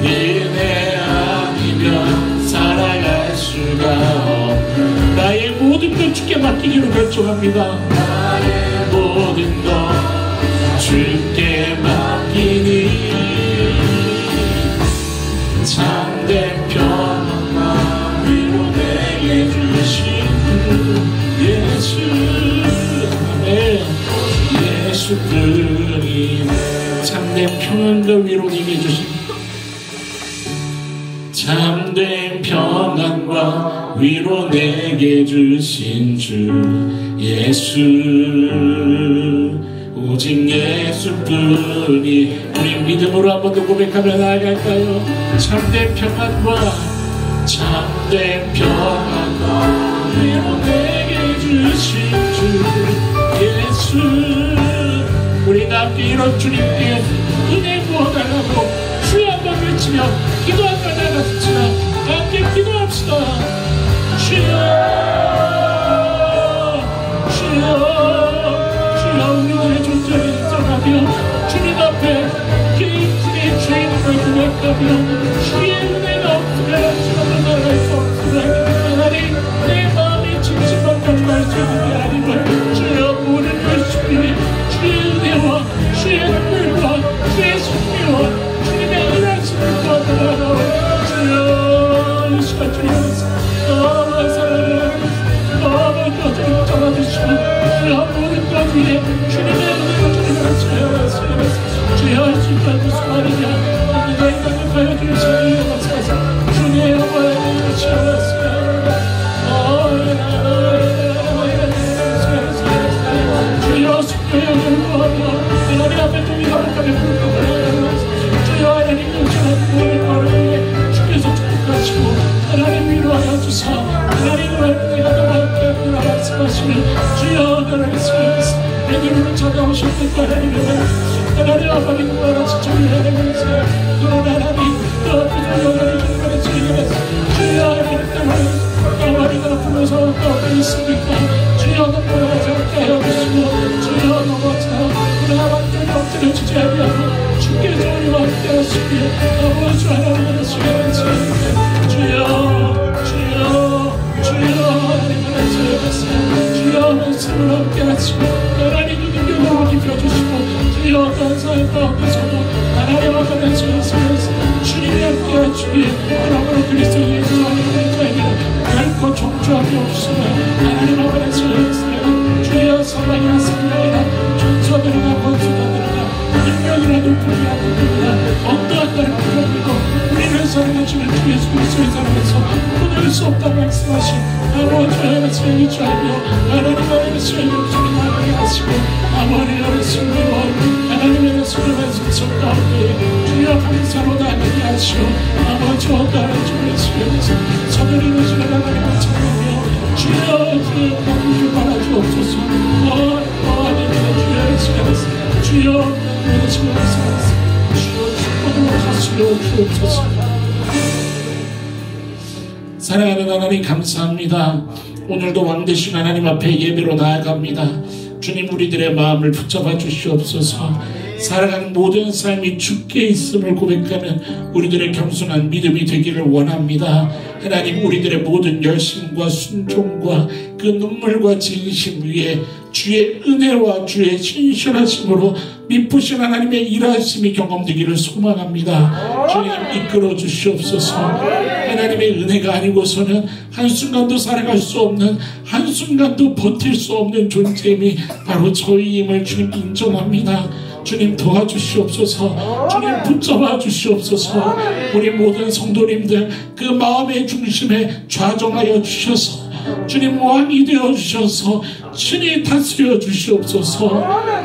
A: 은혜 아니면 살아갈 수가 없네. 나의 모든 것 주께 맡기기로 결정합니다. 나의 모든 것 주께 맡기니 참된 평안과 위로 내게 주신 예수, 네, 예수들이 참된 평안과 위로 내게 주신 참된 평안과 위로 내게 주신 주 예수, 오직 예수뿐이. 우리 믿음으로 한 번 더 고백하며 나아갈까요? 참된 평안과 참된 평안과 위로 내게 주신 주 예수. 우리 함께 이런 주님께 은혜 구원하라고 주여 한번 외치며 기도 한번 나갔습니다. 함께 기도합시다. 주여 우리들의 존재를 인정하며 주님 앞에 개인의 죄인임을 고백하며 주의 은혜가 없으면 주님의 나라에서 없으면 하나님 내 마음이 진심만까지 갈 수 있는 게 아님을 주여 모든 열심히 주의 은혜와 주의 눈물과 주의 승리와 주님의 일하심을 도와달라고 주여 이 시간 주님 너무 사랑을 너무 떠들어 잡아주시고 주여 모든 것 위에 주님의 은혜로 주님을 주여 주여 주님의 무슨 말이냐 내가 이 땅에 가여 주시는 이유가 없어서 주님의 영광을 주시옵소서. 주여 숙교형을 구하며 하나님 앞에 동의가 못하게 부르짖으며 주여 하나님 영원한 모든 것을 위해 주께서 축복하시고 하나님 위로하여 주사 하나님을 내가 너와 함께 하라 말씀하시며 주여 하나님 수고하셨습니다. 내 눈으로 찾아오셨던 하나님의 하나님 아버지 구하라시 주의 하나님의 그런 하나님 또 하나님 정말의 주님의 주여 하나님 때문에 어머니가 불러서 어디 있습니까? 주여 너무나서 깨어 주시고 주여 너무나서 우리가 완전히 엎드려 주지 아니하고 주께서 우리와 함께 하시기에 아버지 하나님의 수고를 지으시되 주여 하나님의 주여 주여 말씀을 함께 하시고 하나님 눈을 너무 입혀주시고 주여 감사의 가운데서도 하나님 아버지의 주여서 주님이 함께 하시기에 그러므로 그리스도 예수 하나님의 자에게 결코 종주함이 없으며 하나님 아버지 주여 사랑이나 생명이나 전서들이나 권수들이나 능력이나 높음이나 높음이나 어떠한 것을 부르고 우리를 사랑하시는 주 예수 그리스도의 사랑에서 끊을 수 없다고 말씀하신 아버지 하나님의 주하며 하나님 아버지의 주님 하나님 하시고 아버지의 승리와 하나님의 승리의 승성 가운데 주여 감사로 나가게 하시오. 아버지 어떠한 주의 수에서 서두리는 시간 하나님을 찾으며 주여 주의 공부를 바라주옵소서. 하나님의 주의 시간에서 주여 하나님의 시간에서 주여 축복을 하시려 주옵소서. 사랑하는 하나님 감사합니다. 오늘도 왕되신 하나님 앞에 예배로 나아갑니다. 주님 우리들의 마음을 붙잡아 주시옵소서. 살아가는 모든 삶이 주께 있음을 고백하는 우리들의 겸손한 믿음이 되기를 원합니다. 하나님 우리들의 모든 열심과 순종과 그 눈물과 진심 위에 주의 은혜와 주의 신실하심으로 미쁘신 하나님의 일하심이 경험되기를 소망합니다. 주님 이끌어 주시옵소서. 하나님의 은혜가 아니고서는 한순간도 살아갈 수 없는 한순간도 버틸 수 없는 존재임이 바로 저희임을 주님 인정합니다. 주님 도와주시옵소서. 주님 붙잡아 주시옵소서. 우리 모든 성도님들 그 마음의 중심에 좌정하여 주셔서 주님 왕이 되어 주셔서 신이 다스려 주시옵소서.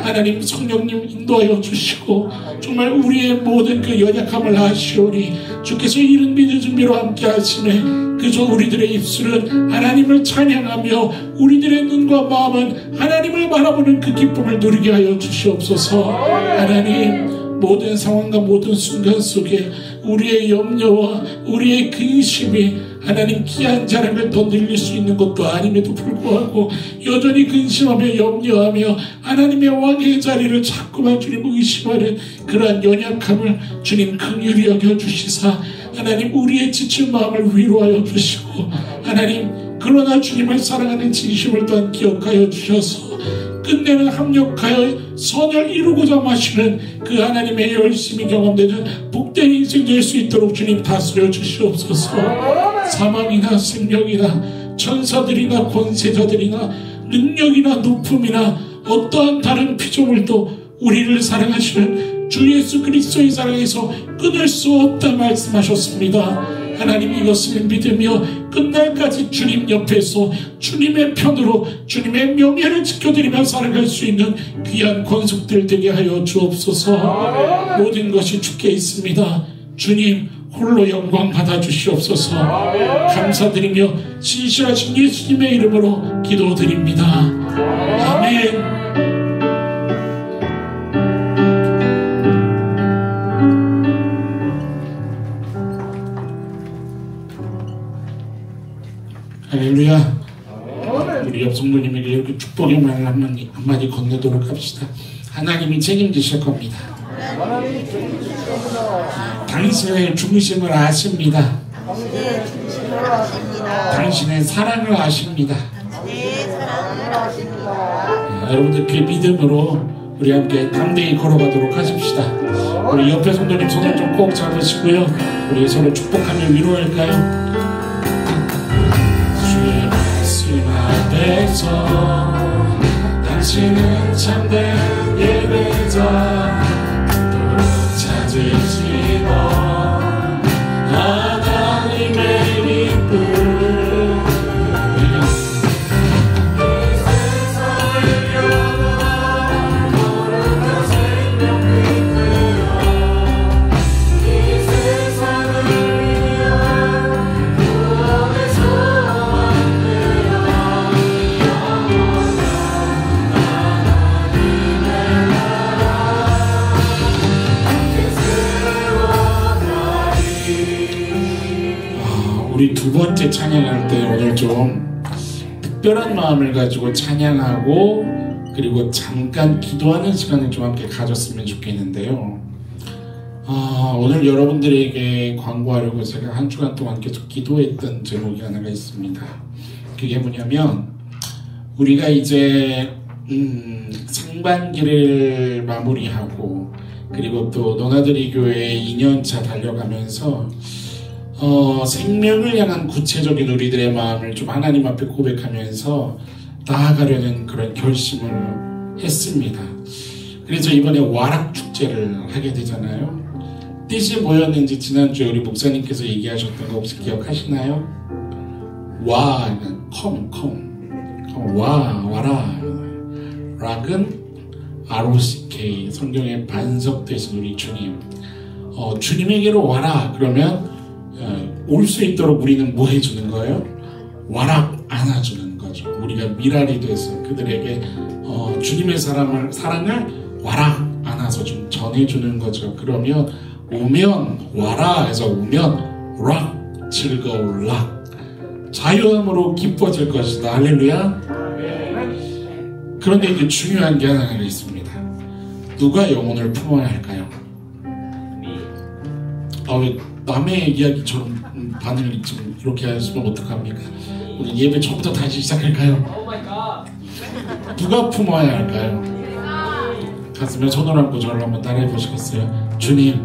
A: 하나님 성령님 인도하여 주시고 정말 우리의 모든 그 연약함을 아시오니 주께서 이른 믿을 준비로 함께 하시네. 그저 우리들의 입술은 하나님을 찬양하며 우리들의 눈과 마음은 하나님을 바라보는 그 기쁨을 누리게 하여 주시옵소서. 하나님 모든 상황과 모든 순간 속에 우리의 염려와 우리의 근심이 하나님 귀한 자랑을 더 늘릴 수 있는 것도 아님에도 불구하고 여전히 근심하며 염려하며 하나님의 왕의 자리를 자꾸만 주님 의심하는 그러한 연약함을 주님 긍휼히 여겨주시사 하나님 우리의 지친 마음을 위로하여 주시고 하나님 그러나 주님을 사랑하는 진심을 또한 기억하여 주셔서 끝내는 합력하여 선을 이루고자 마시는 그 하나님의 열심이 경험되는 복된 인생 될 수 있도록 주님 다스려 주시옵소서. 사망이나 생명이나 천사들이나 권세자들이나 능력이나 높음이나 어떠한 다른 피조물도 우리를 사랑하시는 주 예수 그리스도의 사랑에서 끊을 수 없다 말씀하셨습니다. 하나님 이것을 믿으며 끝날까지 주님 옆에서 주님의 편으로 주님의 명예를 지켜드리며 살아갈 수 있는 귀한 권속들 되게 하여 주옵소서. 모든 것이 주께 있습니다. 주님 홀로 영광 받아 주시옵소서. 감사드리며 신실하신 예수님의 이름으로 기도드립니다. 아멘. 할렐루야. 우리 옆 성도님에게 이렇게 축복의 말 한마디 건네도록 합시다. 하나님이 책임지실 겁니다. 당신의 중심을 아십니다. 당신의 사랑을 아십니다. 여러분들 그 믿음으로 우리 함께 담대히 걸어가도록 하십시다. 우리 옆에 성도님 손을 좀 꼭 잡으시고요. 우리 서로 축복하며 위로할까요? 앞에서 당신은 참된 예배자 또 찾으시던 하나님의 기쁨 이 세상을 열어라 모르는 생명 이끌어 이 세상을 위한 구원의 소망 우리 두 번째 찬양할 때 오늘 좀 특별한 마음을 가지고 찬양하고 그리고 잠깐 기도하는 시간을 좀 함께 가졌으면 좋겠는데요. 오늘 여러분들에게 광고하려고 제가 한 주간 동안 계속 기도했던 제목이 하나가 있습니다. 그게 뭐냐면 우리가 이제 상반기를 마무리하고 그리고 또 너나들이 교회 2년차 달려가면서 생명을 향한 구체적인 우리들의 마음을 좀 하나님 앞에 고백하면서 나아가려는 그런 결심을 했습니다. 그래서 이번에 와락축제를 하게 되잖아요. 뜻이 뭐였는지 지난주에 우리 목사님께서 얘기하셨던 거 혹시 기억하시나요? 와, 와라. 락은 ROCK, 성경에 반석되신 우리 주님. 주님에게로 와라. 그러면 올 수 있도록 우리는 뭐 해주는 거예요? 와락 안아주는 거죠. 우리가 미랄이 돼서 그들에게 주님의 사랑을 와락 안아서 좀 전해주는 거죠. 그러면 오면 와라 해서 오면 락 즐거울 락 자유함으로 기뻐질 것이다. 할렐루야. 그런데 이제 중요한 게 하나가 있습니다. 누가 영혼을 품어야 할까요? 왜 남의 이야기처럼 반응을 지금 이렇게 하시면 어떡합니까? 오늘 예배 처음부터 다시 시작할까요? 누가 품어야 할까요? 가슴에 손을 얹고 저를 한번 따라해 보시겠어요? 주님,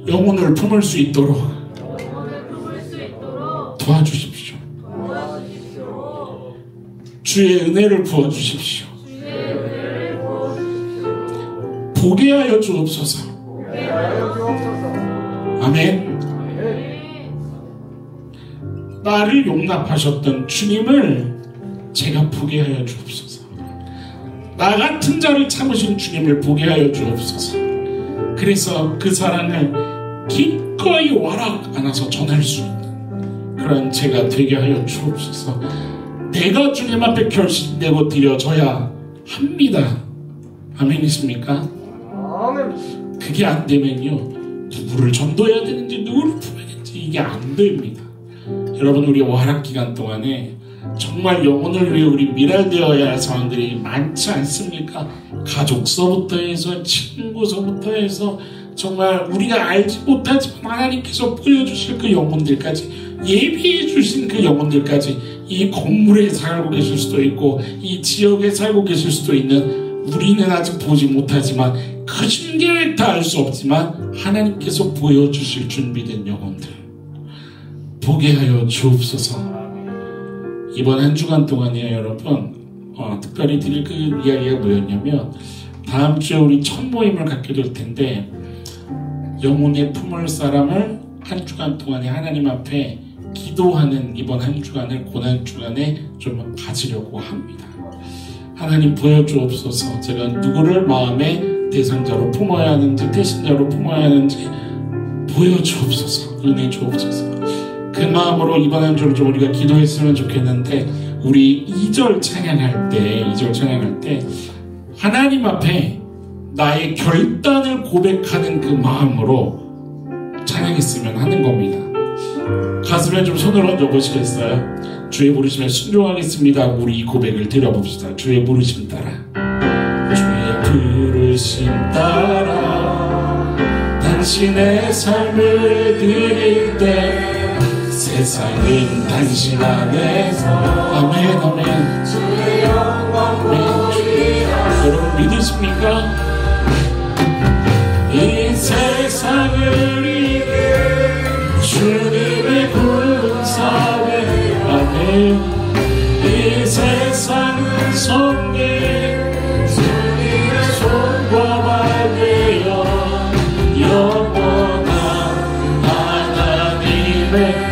A: 영혼을 품을 수 있도록 도와주십시오. 주의 은혜를 부어주십시오. 보게 하여 주옵소서. 아멘. 나를 용납하셨던 주님을 제가 보게 하여 주옵소서. 나 같은 자를 참으신 주님을 보게 하여 주옵소서. 그래서 그 사랑을 기꺼이 와락 안아서 전할 수 있는 그런 제가 되게 하여 주옵소서. 내가 주님 앞에 결심되고 드려져야 합니다. 아멘이십니까? 그게 안 되면요, 누구를 전도해야 되는지 누구를 품어야 되는지 이게 안 됩니다. 여러분, 우리 오하락 기간 동안에 정말 영혼을 위해 우리 밀어되어야 할 상황들이 많지 않습니까? 가족서부터 해서 친구서부터 해서 정말 우리가 알지 못하지만 하나님께서 보여주실 그 영혼들까지, 예비해 주신 그 영혼들까지, 이 건물에 살고 계실 수도 있고 이 지역에 살고 계실 수도 있는, 우리는 아직 보지 못하지만 그 신계획 다 알 수 없지만 하나님께서 보여주실 준비된 영혼들 보게 하여 주옵소서. 이번 한 주간 동안이요, 여러분, 특별히 드릴 그 이야기가 뭐였냐면, 다음 주에 우리 첫 모임을 갖게 될 텐데 영혼의 품을 사람을 한 주간 동안에 하나님 앞에 기도하는 이번 한 주간을 고난 주간에 좀 가지려고 합니다. 하나님 보여주옵소서. 제가 누구를 마음의 대상자로 품어야 하는지 대신자로 품어야 하는지 보여주옵소서. 은혜 주옵소서. 그 마음으로 이번 한 주를 좀 우리가 기도했으면 좋겠는데, 우리 2절 찬양할 때 하나님 앞에 나의 결단을 고백하는 그 마음으로 찬양했으면 하는 겁니다. 가슴에 좀 손을 얹어 보시겠어요? 주의 부르심에 순종하겠습니다. 우리 이 고백을 드려봅시다. 주의 부르심 따라, 주의 부르심 따라 당신의 삶을 드릴 때 세상은 당신 안에서, 아멘, 아멘, 주의 영광 보리라. 여러분 믿으십니까? 이 세상을 이길 주님의 군사를, 아멘. 이 세상은 성령 주님의 손과 발 되어 영원한 하나님의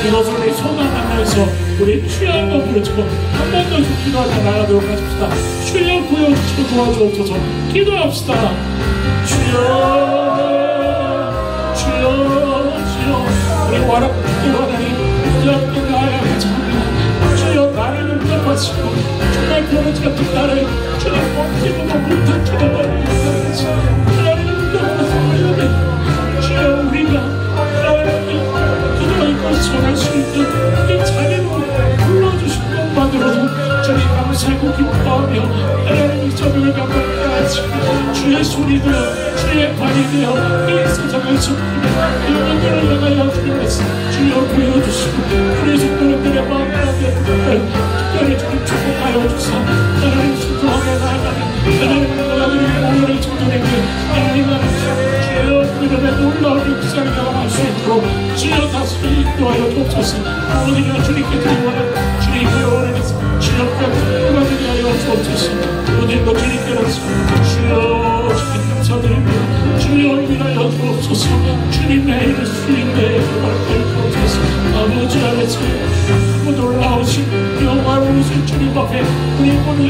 A: 이것을 우리 소망하면서 우리 주여 한번 부르짖고 한 번 더 기도하자 나가도록 하십시다. 주여 보여주시고 도와주옵소서. 기도합시다. 주여, 주여, 주여. 우리 와락기도 하나님 부드럽게 나아가자. 주여, 나를 응답하시고 정말 변하지 같은 나를 주님 먹지보다 못한 주님 나를 응답하시고 나를 응답하시고 주여, 우리가 전할 수 있는 이 자리로 불러주신 것만으로도 주님 감사하고 기뻐하며 하나님의 저명을 감사하게 하시고 주의 손이 되어 주의 발이 되어 이 세상을 숨기며 영혼들을 향하여 주님께서 주여 보여주시고 우리 성도님들의 마음 가운데 특별히 주님 축복하여 주사 하나님 순종하게 나아가는 하나님 오늘의 성도님들 하나님 주여 이름에 놀라운 역사를 경험할 수 있도록 주여 다스리 인도하여 주옵소서. 모든 주님께 드리고는 주님께 원하면서 주여 뼈가 되게 하여 주옵소서. 모든 것 주님께 나서 주여 주님 감사드립니다. 주여 인하여 주옵소서. 주님의 이름 주님의 영광을 주옵소서. 아버지 안에서 그 놀라우신 영화로우신 주님 앞에 우리 오늘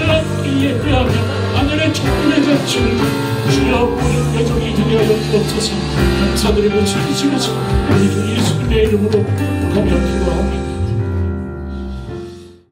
A: 예배하며 하늘의 천국의 잔치를 주여 모든 배정이 되게 하여 주옵소서. 감사드리고 진심으로 우리 주 예수님의 이름으로 고백기도 합니다.